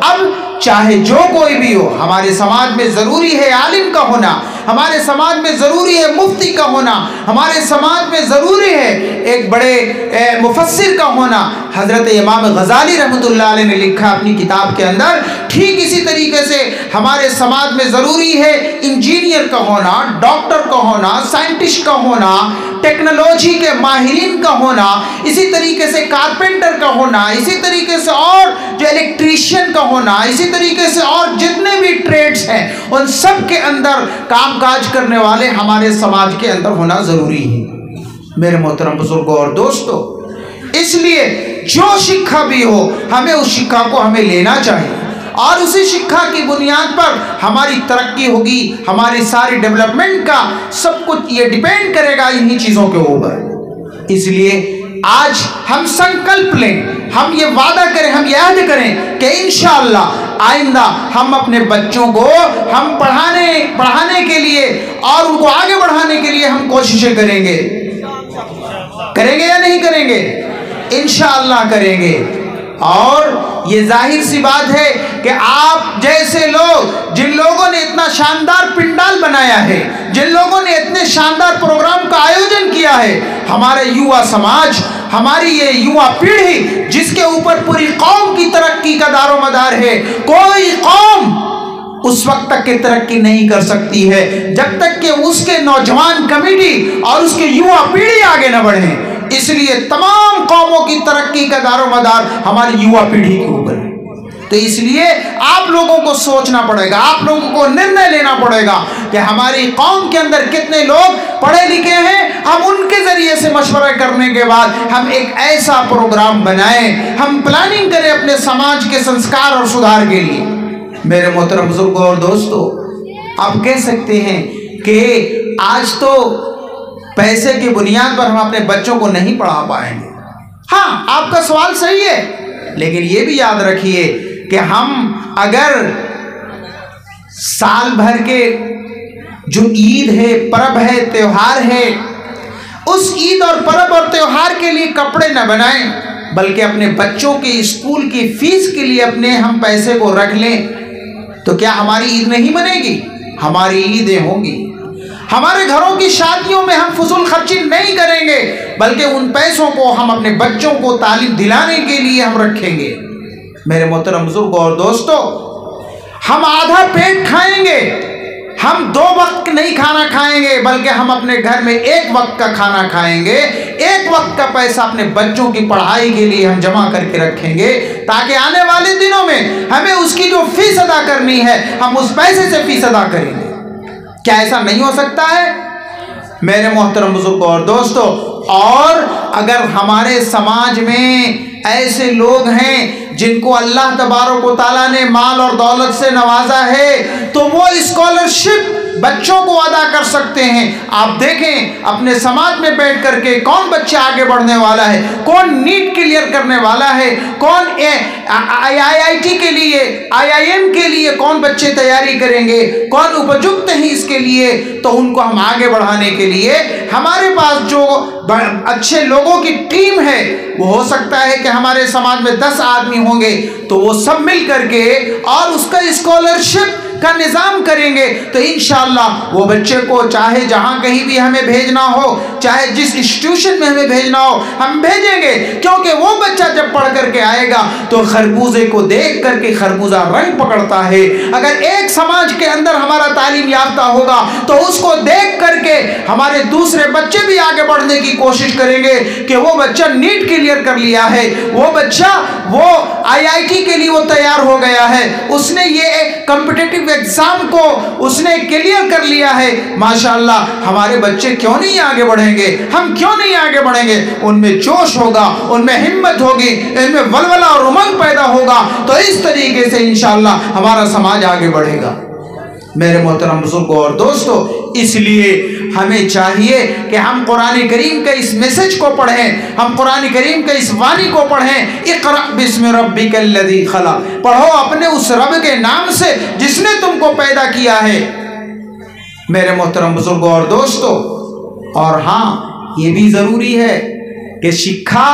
अब चाहे जो कोई भी हो, हमारे समाज में जरूरी है आलिम का होना, हमारे समाज में जरूरी है मुफ्ती का होना, हमारे समाज में जरूरी है एक बड़े मुफस्सिर का होना। हजरत इमाम गजाली रहमतुल्लाह अलैह ने लिखा अपनी किताब के अंदर, ठीक इसी तरीके से हमारे समाज में जरूरी है इंजीनियर का होना, डॉक्टर का होना, साइंटिस्ट का होना, टेक्नोलॉजी के माहिरीन का होना, इसी तरीके से कारपेंटर का होना, इसी तरीके से और जो इलेक्ट्रीशियन का होना, इसी तरीके से और जितने भी ट्रेड्स हैं उन सब के अंदर कामकाज करने वाले हमारे समाज के अंदर होना जरूरी है। मेरे मोहतरम बुजुर्गों और दोस्तों, इसलिए जो शिक्षा भी हो, हमें उस शिक्षा को हमें लेना चाहिए और उसी शिक्षा की बुनियाद पर हमारी तरक्की होगी, हमारी सारी डेवलपमेंट का सब कुछ ये डिपेंड करेगा इन्हीं चीज़ों के ऊपर। इसलिए आज हम संकल्प लें, हम ये वादा करें, हम याद करें कि इंशाअल्लाह आइंदा हम अपने बच्चों को हम पढ़ाने के लिए और उनको आगे बढ़ाने के लिए हम कोशिशें करेंगे या नहीं करेंगे? इंशाअल्लाह करेंगे। और ये जाहिर सी बात है कि आप जैसे लोग, जिन लोगों ने इतना शानदार पिंडाल बनाया है, जिन लोगों ने इतने शानदार प्रोग्राम का आयोजन किया है, हमारे युवा समाज, हमारी ये युवा पीढ़ी जिसके ऊपर पूरी कौम की तरक्की का दारोमदार है, कोई कौम उस वक्त तक की तरक्की नहीं कर सकती है जब तक कि उसके नौजवान कमेटी और उसके युवा पीढ़ी आगे न बढ़े। इसलिए तमाम कौमों की तरक्की का दारोमदार हमारी युवा पीढ़ी के ऊपर है। तो इसलिए आप लोगों को सोचना पड़ेगा, आप लोगों को निर्णय लेना पड़ेगा कि हमारी कौम के अंदर कितने लोग पढ़े लिखे हैं। हम उनके जरिए से मशवरा करने के बाद हम एक ऐसा प्रोग्राम बनाएं, हम प्लानिंग करें अपने समाज के संस्कार और सुधार के लिए। मेरे मोहतरम बुजुर्गों और दोस्तों, आप कह सकते हैं कि आज तो पैसे की बुनियाद पर हम अपने बच्चों को नहीं पढ़ा पाएंगे। हाँ, आपका सवाल सही है, लेकिन ये भी याद रखिए कि हम अगर साल भर के जो ईद है, पर्व है, त्योहार है, उस ईद और पर्व और त्योहार के लिए कपड़े न बनाएं, बल्कि अपने बच्चों के स्कूल की फीस के लिए अपने हम पैसे को रख लें, तो क्या हमारी ईद नहीं बनेगी? हमारी ईदें होंगी। हमारे घरों की शादियों में हम फजूल खर्ची नहीं करेंगे, बल्कि उन पैसों को हम अपने बच्चों को तालीम दिलाने के लिए हम रखेंगे। मेरे मोहतरम बुजुर्गों और दोस्तों, हम आधा पेट खाएंगे, हम 2 वक्त नहीं खाना खाएंगे, बल्कि हम अपने घर में 1 वक्त का खाना खाएंगे। 1 वक्त का पैसा अपने बच्चों की पढ़ाई के लिए हम जमा करके रखेंगे, ताकि आने वाले दिनों में हमें उसकी जो फीस अदा करनी है, हम उस पैसे से फीस अदा करेंगे। क्या ऐसा नहीं हो सकता है मेरे मोहतरम बुजुर्गों और दोस्तों? और अगर हमारे समाज में ऐसे लोग हैं जिनको अल्लाह तबारक व तआला ने माल और दौलत से नवाजा है, तो वो स्कॉलरशिप बच्चों को अदा कर सकते हैं। आप देखें अपने समाज में बैठ करके कौन बच्चा आगे बढ़ने वाला है, कौन नीट क्लियर करने वाला है, कौन IIT के लिए, IIM के लिए कौन बच्चे तैयारी करेंगे, कौन उपयुक्त हैं इसके लिए। तो उनको हम आगे बढ़ाने के लिए हमारे पास जो अच्छे लोगों की टीम है, वो हो सकता है कि हमारे समाज में 10 आदमी होंगे, तो वो सब मिल करके और उसका स्कॉलरशिप का निज़ाम करेंगे। तो इंशाअल्लाह वो बच्चे को चाहे जहाँ कहीं भी हमें भेजना हो, चाहे जिस इंस्टीट्यूशन में हमें भेजना हो, हम भेजेंगे। क्योंकि वो बच्चा जब पढ़ करके आएगा तो खरबूजे को देख करके खरबूजा रंग पकड़ता है। अगर एक समाज के अंदर हमारा तालीम याफ्ता होगा तो उसको देख करके हमारे दूसरे बच्चे भी आगे बढ़ने की कोशिश करेंगे कि वो बच्चा नीट क्लियर कर लिया है, वो बच्चा वो IIT के लिए वो तैयार हो गया है, उसने ये कॉम्पिटिटिव एग्जाम को उसने क्लियर कर लिया है। माशाअल्लाह, हमारे बच्चे क्यों नहीं आगे बढ़ेंगे? हम क्यों नहीं आगे बढ़ेंगे? उनमें जोश होगा, उनमें हिम्मत होगी, इनमें वलवला और उमंग पैदा होगा, तो इस तरीके से इंशाअल्लाह हमारा समाज आगे बढ़ेगा। मेरे मोहतरम बुजुर्गों और दोस्तों, इसलिए हमें चाहिए कि हम कुरान करीम के इस मैसेज को पढ़ें, हम कुरान करीम के इस वाणी को पढ़ें। इक़रा बिस्मि रब्बिकल्लज़ी खलक़, पढ़ो अपने उस रब के नाम से जिसने तुमको पैदा किया है। मेरे मोहतरम बुजुर्गों और दोस्तों, और हाँ, ये भी ज़रूरी है कि शिक्षा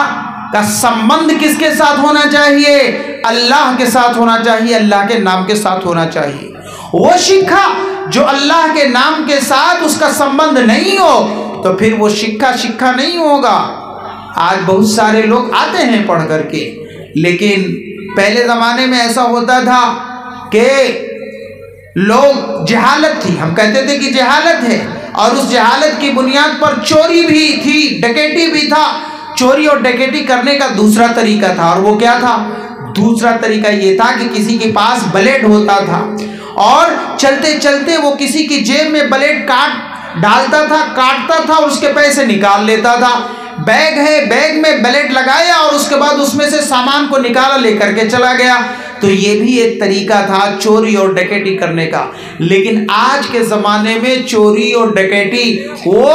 का संबंध किसके साथ होना चाहिए? अल्लाह के साथ होना चाहिए, अल्लाह के नाम के साथ होना चाहिए। वो शिक्षा जो अल्लाह के नाम के साथ उसका संबंध नहीं हो, तो फिर वो शिक्षा नहीं होगा। आज बहुत सारे लोग आते हैं पढ़ करके, लेकिन पहले ज़माने में ऐसा होता था कि लोग, जहालत थी, हम कहते थे कि जहालत है, और उस जहालत की बुनियाद पर चोरी भी थी, डकैती भी था। चोरी और डकैती करने का दूसरा तरीका था, और वो क्या था? दूसरा तरीका ये था कि किसी के पास ब्लेड होता था और चलते चलते वो किसी की जेब में ब्लेड काट डालता था, काटता था और उसके पैसे निकाल लेता था। बैग है, बैग में ब्लेड लगाया और उसके बाद उसमें से सामान को निकाला, लेकर के चला गया। तो ये भी एक तरीका था चोरी और डकैती करने का। लेकिन आज के ज़माने में चोरी और डकैती वो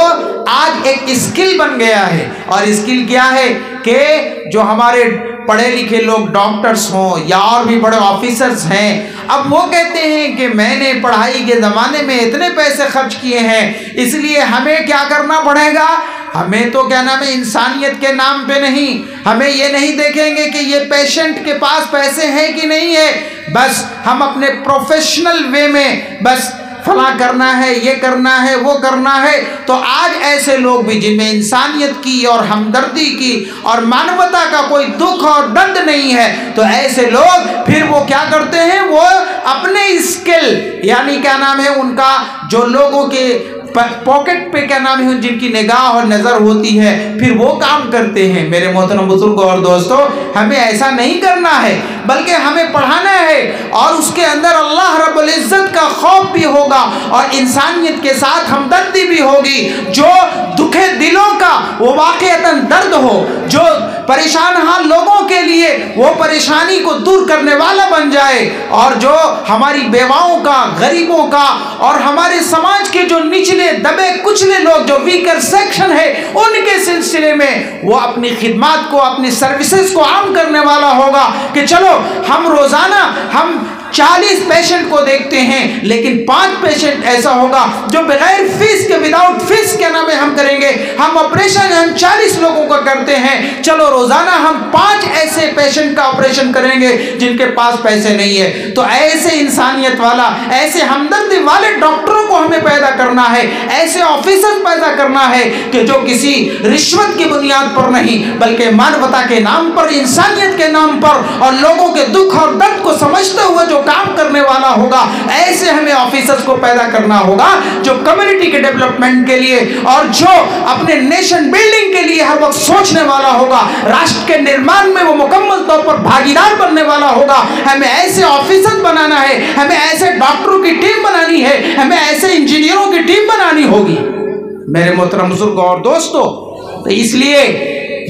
आज एक स्किल बन गया है। और स्किल क्या है कि जो हमारे पढ़े लिखे लोग डॉक्टर्स हों या और भी बड़े ऑफिसर्स हैं, अब वो कहते हैं कि मैंने पढ़ाई के ज़माने में इतने पैसे खर्च किए हैं, इसलिए हमें क्या करना पड़ेगा? हमें तो क्या नाम है, इंसानियत के नाम पे नहीं, हमें ये नहीं देखेंगे कि ये पेशेंट के पास पैसे हैं कि नहीं है, बस हम अपने प्रोफेशनल वे में बस फला करना है, ये करना है, वो करना है। तो आज ऐसे लोग भी जिनमें इंसानियत की और हमदर्दी की और मानवता का कोई दुख और दर्द नहीं है, तो ऐसे लोग फिर वो क्या करते हैं? वो अपने स्किल, यानी क्या नाम है उनका, जो लोगों के पॉकेट पे क्या नाम है, जिनकी निगाह और नज़र होती है, फिर वो काम करते हैं। मेरे मोहतरम बुजुर्गों और दोस्तों, हमें ऐसा नहीं करना है, बल्कि हमें पढ़ाना है और उसके अंदर अल्लाह रब्बुल इज़्ज़त का खौफ भी होगा और इंसानियत के साथ हमदर्दी भी होगी। जो दुखे दिलों का वो वाक़अतन दर्द हो, जो परेशान हाल लोगों के लिए वो परेशानी को दूर करने वाला बन जाए, और जो हमारी बेवाओं का, गरीबों का और हमारे समाज के जो निचले दबे कुचले लोग, जो वीकर सेक्शन है, उनके सिलसिले में वो अपनी खिदमत को, अपनी सर्विसेज को आम करने वाला होगा कि चलो हम रोजाना हम 40 पेशेंट को देखते हैं, लेकिन 5 पेशेंट ऐसा होगा जो बगैर फीस के, विदाउट फीस क्या नाम है हम करेंगे। हम ऑपरेशन हम 40 लोगों का करते हैं, चलो रोजाना हम 5 ऐसे पेशेंट का ऑपरेशन करेंगे जिनके पास पैसे नहीं है। तो ऐसे इंसानियत वाला, ऐसे हमदर्दी वाले डॉक्टरों को हमें पैदा करना है, ऐसे ऑफिसर पैदा करना है कि जो किसी रिश्वत की बुनियाद पर नहीं बल्कि मानवता के नाम पर, इंसानियत के नाम पर और लोगों के दुख और दर्द को समझते हुए जो काम करने वाला होगा, ऐसे हमें ऑफिसर्स को पैदा करना होगा जो कम्युनिटी के डेवलपमेंट के लिए और जो अपने नेशन बिल्डिंग के लिए हर वक्त सोचने वाला होगा, राष्ट्र के निर्माण में वो मुकम्मल तौर पर भागीदार बनने वाला होगा। हमें ऐसे ऑफिसर बनाना है, हमें ऐसे डॉक्टरों की टीम बनानी है, हमें ऐसे इंजीनियरों की टीम बनानी होगी। मेरे मोहतरम बुजुर्गों और दोस्तों, तो इसलिए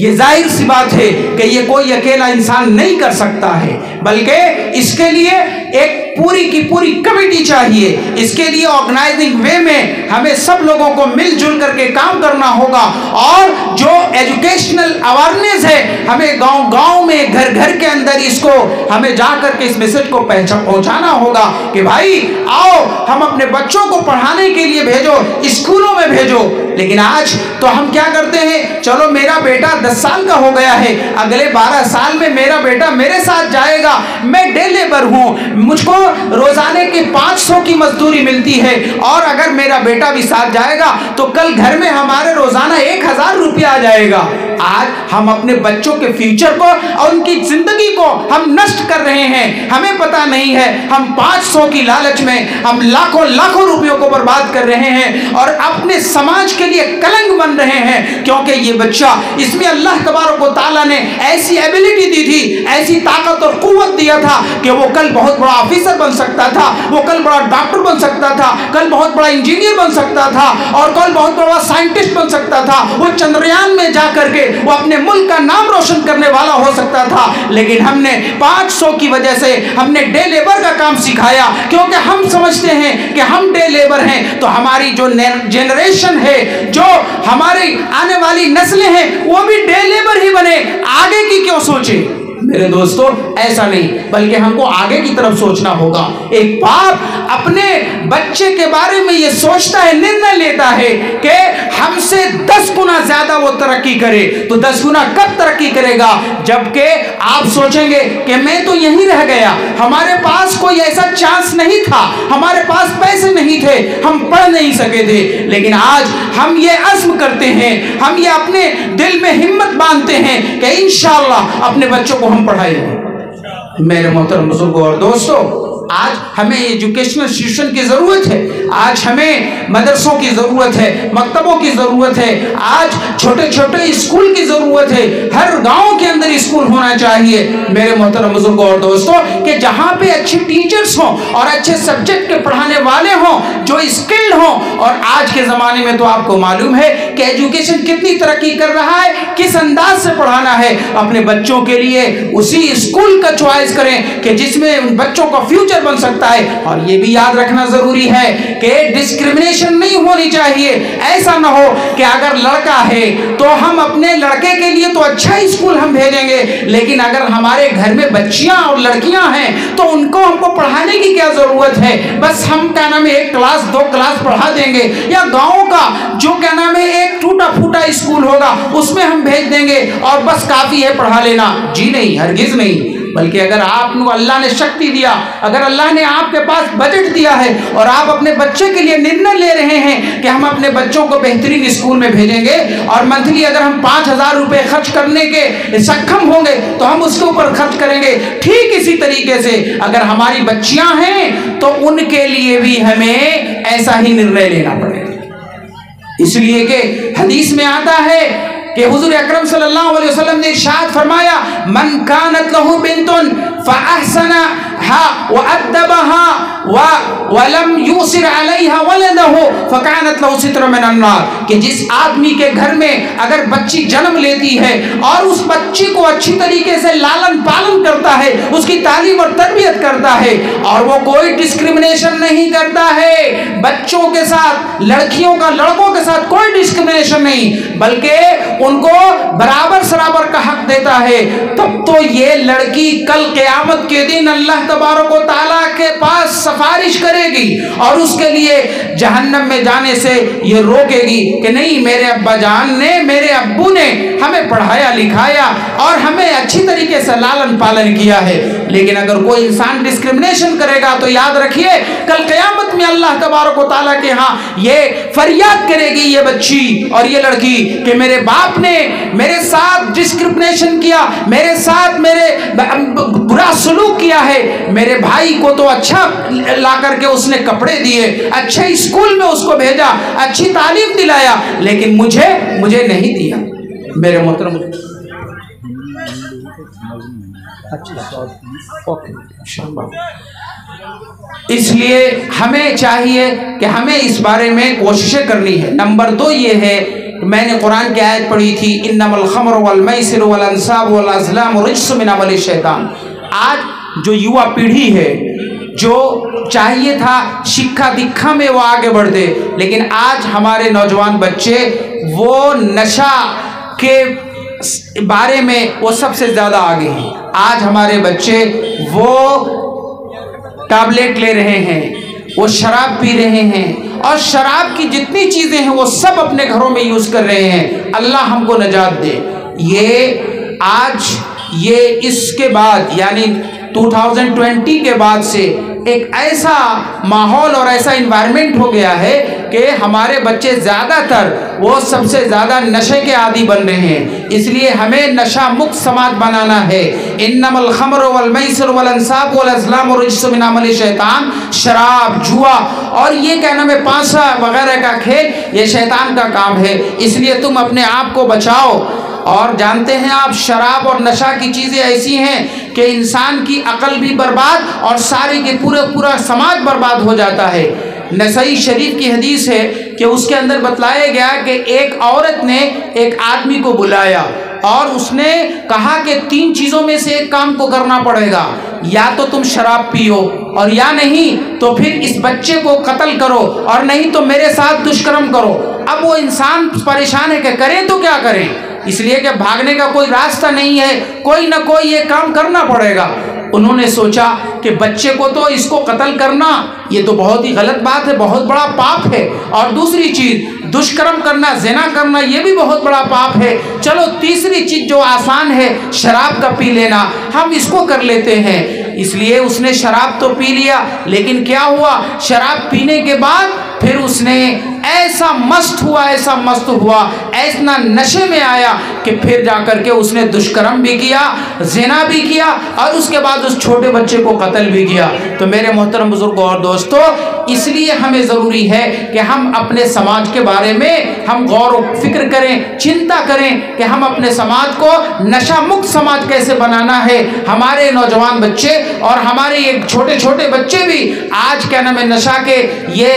ये जाहिर सी बात है कि ये कोई अकेला इंसान नहीं कर सकता है, बल्कि इसके लिए एक पूरी की पूरी कमेटी चाहिए। इसके लिए ऑर्गेनाइजिंग वे में हमें सब लोगों को मिलजुल करके काम करना होगा और जो एजुकेशनल अवेयरनेस है हमें गांव-गांव में, घर घर के अंदर इसको हमें जा करके इस मैसेज को पहुंचाना होगा कि भाई आओ हम अपने बच्चों को पढ़ाने के लिए भेजो, स्कूलों में भेजो। लेकिन आज तो हम क्या करते हैं, चलो मेरा बेटा 10 साल का हो गया है, अगले 12 साल में मेरा बेटा मेरे साथ जाएगा, मैं डे लेबर हूं, मुझको रोजाने के 500 की मजदूरी मिलती है और अगर मेरा बेटा भी साथ जाएगा तो कल घर में हमारे रोजाना 1000 रुपया आ जाएगा। आज हम अपने बच्चों के फ्यूचर को और उनकी जिंदगी को हम नष्ट कर रहे हैं, हमें पता नहीं है। हम 500 की लालच में हम लाखों लाखों रुपयों को बर्बाद कर रहे हैं और अपने समाज के लिए कलंक बन रहे हैं, क्योंकि ये बच्चा, इसमें अल्लाह तबारक व तआला ने ऐसी एबिलिटी दी थी, ऐसी ताकत और कुव्वत दिया था कि वो कल बहुत बड़ा ऑफिसर बन सकता था, वो कल बड़ा डॉक्टर बन सकता था, कल बहुत बड़ा इंजीनियर बन सकता था और कल बहुत बड़ा साइंटिस्ट बन सकता था। वो चंद्रयान में जा करके वो अपने मुल्क का नाम रोशन करने वाला हो सकता था। लेकिन हमने 500 की वजह से हमने डे लेबर का काम सिखाया, क्योंकि हम समझते हैं कि हम डे लेबर हैं तो हमारी जो जनरेशन है, जो हमारी आने वाली नस्लें हैं, वो भी डे लेबर ही बने, आगे की क्यों सोचे। मेरे दोस्तों, ऐसा नहीं, बल्कि हमको आगे की तरफ सोचना होगा। एक बाप अपने बच्चे के बारे में ये सोचता है, निर्णय लेता है कि हमसे 10 गुना ज्यादा वो तरक्की करे, तो 10 गुना कब तरक्की करेगा, जबकि आप सोचेंगे कि मैं तो यहीं रह गया, हमारे पास कोई ऐसा चांस नहीं था, हमारे पास पैसे नहीं थे, हम पढ़ नहीं सके थे। लेकिन आज हम ये अज़्म करते हैं, हम ये अपने दिल में हिम्मत बांधते हैं कि इंशाअल्लाह अपने बच्चों को हम पढ़ाएंगे। मेरे मोहतरम बुजुर्गों और दोस्तों, आज हमें एजुकेशनल इंस्टीट्यूशन की जरूरत है, आज हमें मदरसों की जरूरत है, मकतबों की जरूरत है, आज छोटे छोटे स्कूल की जरूरत है, हर गांव के अंदर स्कूल होना चाहिए। मेरे मोहतरम बुजुर्गों और दोस्तों, कि जहां पे अच्छे टीचर्स हों और अच्छे सब्जेक्ट के पढ़ाने वाले हों, जो स्किल्ड हों। और आज के जमाने में तो आपको मालूम है कि एजुकेशन कितनी तरक्की कर रहा है, किस अंदाज से पढ़ाना है। अपने बच्चों के लिए उसी स्कूल का चॉइस करें कि जिसमें उन बच्चों का फ्यूचर बन सकता है। और ये भी याद रखना जरूरी है कि डिस्क्रिमिनेशन नहीं होनी चाहिए। ऐसा ना हो कि अगर लड़का है तो हम अपने लड़के के लिए तो अच्छा स्कूल हम भेजेंगे, लेकिन अगर हमारे घर में बच्चियां और लड़कियां हैं तो उनको हमको पढ़ाने की क्या जरूरत है। बस हम क्या नाम है 1 क्लास 2 क्लास पढ़ा देंगे, या गांव का जो क्या नाम है एक टूटा फूटा स्कूल होगा उसमें हम भेज देंगे और बस काफी है पढ़ा लेना। जी नहीं, हरगिज नहीं। बल्कि अगर आपको अल्लाह ने शक्ति दिया, अगर अल्लाह ने आपके पास बजट दिया है और आप अपने बच्चे के लिए निर्णय ले रहे हैं कि हम अपने बच्चों को बेहतरीन स्कूल में भेजेंगे और मंथली अगर हम 5000 रुपए खर्च करने के सक्षम होंगे तो हम उसके ऊपर खर्च करेंगे। ठीक इसी तरीके से अगर हमारी बच्चियां हैं तो उनके लिए भी हमें ऐसा ही निर्णय लेना पड़ेगा। इसलिए कि हदीस में आता है कि हुजूर अकरम सल्लल्लाहु अलैहि वसल्लम ने इरशाद फरमाया, मन कानत लहू बिंतुन फअहसनहा वअदबहा वलम यूसिर अलैहा वलदहु फकानत लहू सित्रम मिनन नार। कि जिस आदमी के घर में अगर बच्ची जन्म लेती है और उस बच्ची को अच्छी तरीके से लालन पालन करता है, उसकी तालीम और तरबियत करता है और वो कोई डिस्क्रिमिनेशन नहीं करता है, बच्चों के साथ, लड़कियों का लड़कों के साथ कोई डिस्क्रिमिनेशन नहीं, बल्कि उनको बराबर सराबर का हक देता है, तब तो ये लड़की कल क़यामत के दिन अल्लाह तबारक व तआला के पास सिफारिश करेगी और उसके लिए जहन्नम में जाने से ये रोकेगी कि नहीं, मेरे अब्बा जान ने, मेरे अब्बू ने हमें पढ़ाया लिखाया और हमें अच्छी तरीके से लालन पालन किया है। लेकिन अगर कोई इंसान डिस्क्रिमिनेशन करेगा तो याद रखिए कल क़यामत में अल्लाह तबारक व तआला के यहाँ ये फरियाद करेगी ये बच्ची और ये लड़की कि मेरे बाप ने मेरे साथ डिस्क्रिमिनेशन किया, मेरे साथ मेरे बुरा सलूक किया है, मेरे भाई को तो अच्छा ला करके उसने कपड़े दिए, अच्छे स्कूल में उसको भेजा, अच्छी तालीम दिलाया, लेकिन मुझे नहीं दिया। मेरे मोहतरम, अच्छा ओके, इसलिए हमें चाहिए कि हमें इस बारे में कोशिशें करनी है। नंबर 2 ये है, मैंने कुरान की आयत पढ़ी थी, इन्नमल खमर वल मैसिर वल अंसाब वल अज़लाम रिज्सुम मिन अमल शैतान। आज जो युवा पीढ़ी है, जो चाहिए था शिक्षा दीक्षा में वो आगे बढ़ दे, लेकिन आज हमारे नौजवान बच्चे वो नशा के बारे में वो सबसे ज़्यादा आगे हैं। आज हमारे बच्चे वो टैबलेट ले रहे हैं, वो शराब पी रहे हैं और शराब की जितनी चीज़ें हैं वो सब अपने घरों में यूज़ कर रहे हैं। अल्लाह हमको नजात दे। ये आज ये इसके बाद यानी 2020 के बाद से एक ऐसा माहौल और ऐसा इन्वायरमेंट हो गया है कि हमारे बच्चे ज़्यादातर वो सबसे ज़्यादा नशे के आदी बन रहे हैं। इसलिए हमें नशा मुक्त समाज बनाना है। इन्नमल खमर वल मैसिर वल अंसाब वल अज़लाम रिज्सुम मिन अमल शैतान, शराब, जुआ और ये क्या नाम है, पासा वगैरह का खेल, ये शैतान का काम है। इसलिए तुम अपने आप को बचाओ। और जानते हैं आप, शराब और नशा की चीज़ें ऐसी हैं कि इंसान की अकल भी बर्बाद और सारे के पूरा समाज बर्बाद हो जाता है। नसई शरीफ की हदीस है कि उसके अंदर बतलाया गया कि एक औरत ने एक आदमी को बुलाया और उसने कहा कि 3 चीज़ों में से एक काम को करना पड़ेगा, या तो तुम शराब पियो और या नहीं तो फिर इस बच्चे को कत्ल करो और नहीं तो मेरे साथ दुष्कर्म करो। अब वो इंसान परेशान है कि करें तो क्या करें, इसलिए कि भागने का कोई रास्ता नहीं है, कोई ना कोई ये काम करना पड़ेगा। उन्होंने सोचा कि बच्चे को तो इसको कत्ल करना ये तो बहुत ही गलत बात है, बहुत बड़ा पाप है, और दूसरी चीज़ दुष्कर्म करना, ज़िना करना ये भी बहुत बड़ा पाप है। चलो तीसरी चीज़ जो आसान है, शराब का पी लेना, हम इसको कर लेते हैं। इसलिए उसने शराब तो पी लिया, लेकिन क्या हुआ, शराब पीने के बाद फिर उसने ऐसा मस्त हुआ, ऐसा नशे में आया कि फिर जाकर के उसने दुष्कर्म भी किया, ज़िना भी किया और उसके बाद उस छोटे बच्चे को कत्ल भी किया। तो मेरे मोहतरम बुजुर्गों और दोस्तों, इसलिए हमें ज़रूरी है कि हम अपने समाज के बारे में हम गौर व फिक्र करें, चिंता करें कि हम अपने समाज को नशा मुक्त समाज कैसे बनाना है। हमारे नौजवान बच्चे और हमारे ये छोटे छोटे बच्चे भी आज क्या नाम है, नशा के ये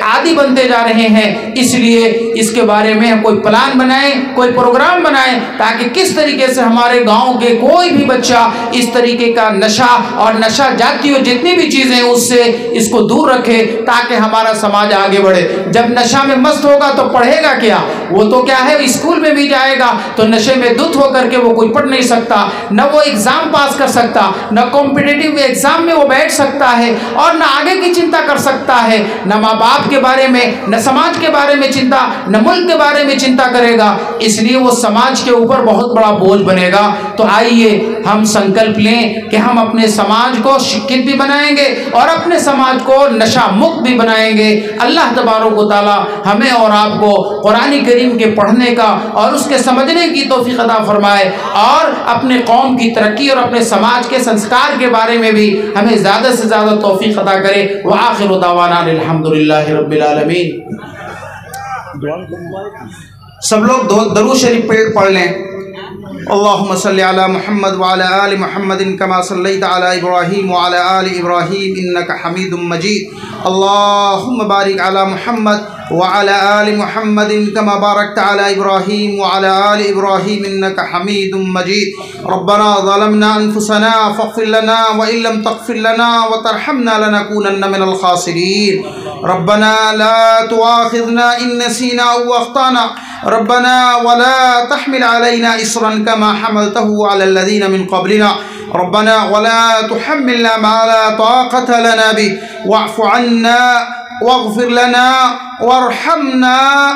आदी बनते जा रहे हैं। इसलिए इसके बारे में हम कोई प्लान बनाएं, कोई प्रोग्राम बनाएं, ताकि किस तरीके से हमारे गांव के कोई भी बच्चा इस तरीके का नशा और नशा जातीय जितनी भी चीज़ें उससे इसको दूर रखे, ताकि हमारा समाज आगे बढ़े। जब नशा में मस्त होगा तो पढ़ेगा क्या, वो तो क्या है, स्कूल में भी जाएगा तो नशे में धुत होकर के वो कोई पढ़ नहीं सकता, न वो एग्ज़ाम पास कर सकता, न कॉम्पिटिटिव एग्ज़ाम में वो बैठ सकता है और न आगे की चिंता कर सकता है, न माँ बाप के बारे में, न समाज के बारे में चिंता, न मुल्क के बारे में चिंता करेगा। इसलिए वो समाज के ऊपर बहुत बड़ा बोझ बनेगा। तो आइए हम संकल्प लें कि हम अपने समाज को शिक्षित भी बनाएंगे और अपने समाज को नशा मुक्त भी बनाएंगे। अल्लाह तबारक व तआला हमें और आपको कुरान करीम के पढ़ने का और उसके समझने की तौफीक अता फरमाए और अपने कौम की तरक्की और अपने समाज के संस्कार के बारे में भी हमें ज़्यादा से ज़्यादा तौफीक अता करे। व आखिरु दावाना अल्हम्दुलिल्लाहि रब्बिल आलमीन। सब लोग दरूद शरीफ पढ़ लें। अल्लाहुम्मा सल्लि अला मुहम्मद व अला आलि मुहम्मदिन कमा सल्लैता अला इब्राहीम व अला आलि इब्राहीम इन्नका हमीदुम मजीद। अल्लाहुम्मा बारिक अला मुहम्मद व अला आलि मुहम्मदिन कमा बारकता अला इब्राहीम व अला आलि इब्राहीम इन्नका हमीदुम मजीद। रब्बना ज़लमना अनफुसना फ़ग़फ़िर लना व इल्लम तग़फ़िर लना व तरहमना लनकूनन्न मिनल ख़ासिरीन। रब्बना ला तुआखिज़ना इन नसीना औ अख्ताना रब्बना वला तहमिल अलैना इसरन कमा हमलतहु अलल लज़ीना मिन क़ब्लिना रब्बना वला तुहम्मिलना मा ला ताक़त लना बिहि वअफ़ु अन्ना वग़फ़िर लना वरहमना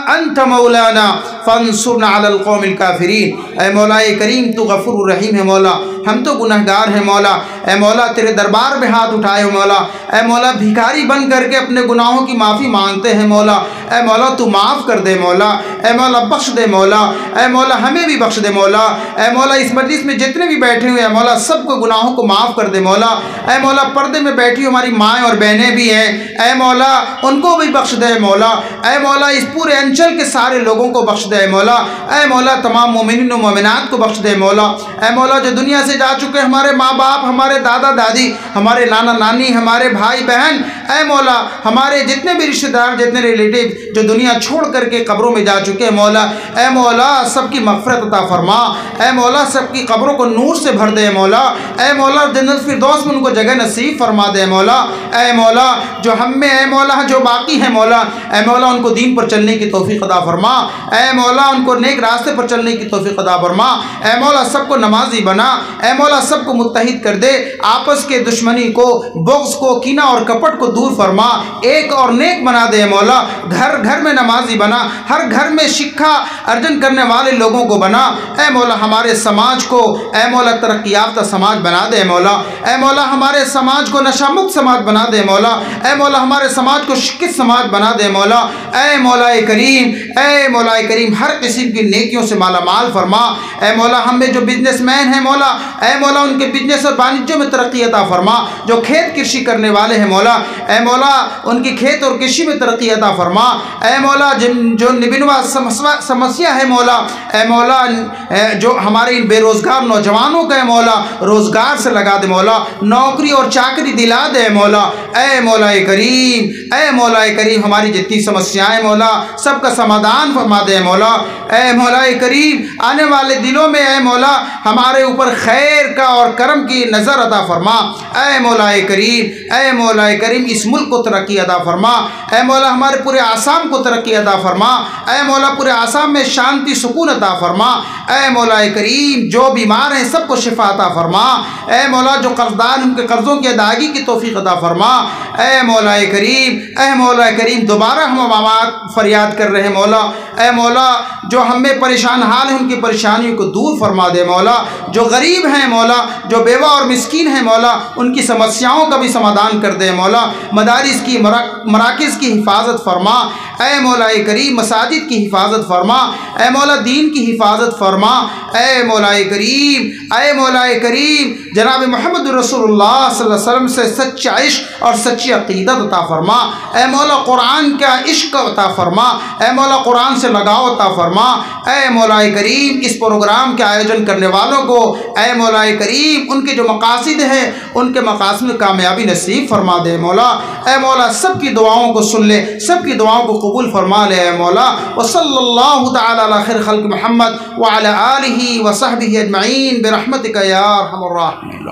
अंत मौलाना फंसुरना अलल क़ौमिल काफ़िरीन। ऐ मौला करीम तू गफ़ूर रहीम है मौला, हम तो गुनहगार हैं मौला। ऐ मौला तेरे दरबार में हाथ उठाए हो मौला। ऐ मौला भिखारी बन करके अपने गुनाहों की माफ़ी मांगते हैं मौला। ऐ मौला तू माफ़ कर दे मौला। ऐ मौला बख्श दे मौला। ऐ मौला हमें भी बख्श दे मौला। ऐ मौला इस मजलिस में जितने भी बैठे हुए हैं मौला सबको गुनाहों को माफ़ कर दे मौला। ऐ मौला पर्दे में बैठी हमारी माएँ और बहनें भी हैं, ऐ मौला उनको भी बख्श दे मौला। ऐ मौला इस पूरे अंचल के सारे लोगों को बख्श दे मौला। ऐ मौला तमाम मोमिनीन व मोमिनात को बख्श दे मौला। ऐ मौला जो दुनिया से जा चुके हमारे माँ बाप, हमारे दादा दादी, हमारे नाना नानी, हमारे भाई बहन, ऐ मौला हमारे जितने भी रिश्तेदार, जितने रिलेटिव जो दुनिया छोड़ करके कब्रों में जा चुके हैं मौला, ऐ मौला सबकी मग़फ़िरत अता फरमा। ऐ मौला सबकी कब्रों को नूर से भर दे मौला। ऐ मौला जन्नत फिरदौस में उनको जगह नसीब फरमा दे मौला। ऐ मौला जो हम में ऐ मौला जो बाकी है मौला, ऐ मौला उनको दीन पर चलने की तौफीक अता फरमा। ऐ मौला उनको नेक रास्ते पर चलने की तौफीक अता फरमा। ऐ मौला सबको नमाजी बना। ऐ मौला सबको मुत्तहिद कर दे, आपस के दुश्मनी को, बुग़्ज़ को, कीना और कपट को दूर फरमा, एक और नेक बना दे मौला। घर घर में नमाजी बना, हर घर में शिक्षा अर्जन करने वाले लोगों को बना। ऐ मौला हमारे समाज को ऐ मौला तरक्की याफ्ता समाज बना दे मौला। ऐ मौला हमारे समाज को नशा मुक्त समाज बना दे मौला। ऐ मौला हमारे समाज को शिक्षित समाज बना दे मौला। ऐ मौला करीम हर किस्म की नेकियों से माला माल फरमा। ऐ मौला हम में जो बिजनेसमैन हैं मौला, ऐ मौला उनके बिजनेस और वाणिज्यों में तरक्की अता फरमा। जो खेत कृषि करने वाले हैं मौला, ऐ मौला उनकी खेत और कृषि में तरक्की अता फरमा। ऐ मौला जो निबिनवा समस्या है मौला, ऐ मौला जो हमारे इन बेरोज़गार नौजवानों का है मौला रोज़गार से लगा दे मौला, नौकरी और चाकरी दिला दे मौला। ऐ मौला करीम हमारी जितनी समस्याएं मौला सबका समाधान फरमा दे मौला। ऐ मौला करीम आने वाले दिनों में ऐ मौला हमारे ऊपर खैर का और करम की नज़र अता फरमा। ऐ मौला करीम इस मुल्क को तरक्की अता फरमा। ऐ मौला हमारे पूरे आसाम को तरक्की अता फरमा। ऐ मौला पूरे आसाम में शांति सुकून अता फरमा। ऐ मौला करीम जो बीमार हैं सबको शिफा अता फरमा। ऐ मौला जो कर्जदार उनके कर्ज़ों की अदायगी की तौफीक अता फरमा। ऐ मौला करीम दोबारा हम आवाज़ फरियाद कर रहे हैं मौला। ऐ मौला जो हमें परेशान हाल हैं उनकी परेशानियों को दूर फरमा दे मौला। जो गरीब हैं मौला, जो बेवा और मिस्कीन हैं मौला, उनकी समस्याओं का भी समाधान कर दे मौला। मदारिस की मराकिज़ की हिफाजत फरमा। ऐ मौला करीम मसाजिद की हिफाजत फरमा। ऐ मौला दीन की हिफाजत फरमा। ऐ मौला करीम जनाब मोहम्मद रसूलुल्लाह सल्लल्लाहु अलैहि वसल्लम से सच्चा इश्क और सच्ची अक़ीदत अता फरमा। ऐ मौला कुरान का इश्क अता फरमा। ऐ मौला कुरान से लगाव अता फरमा। ऐ मौला करीम इस प्रोग्राम के आयोजन करने वालों को ऐ मौला करीम उनके जो मकासिद हैं उनके मकासद में कामयाबी नसीब फरमा दे मौला। ऐ मौला सबकी दुआओं को सुन ले, सबकी दुआओं को कबूल फरमा ले ऐ मौला। व सल्लल्लाहु तआला अला खैर खल्क़ मुहम्मद व अला आलिहि व सहबिहि अजमईन बिरहमतिका या अरहमर राहिमीन।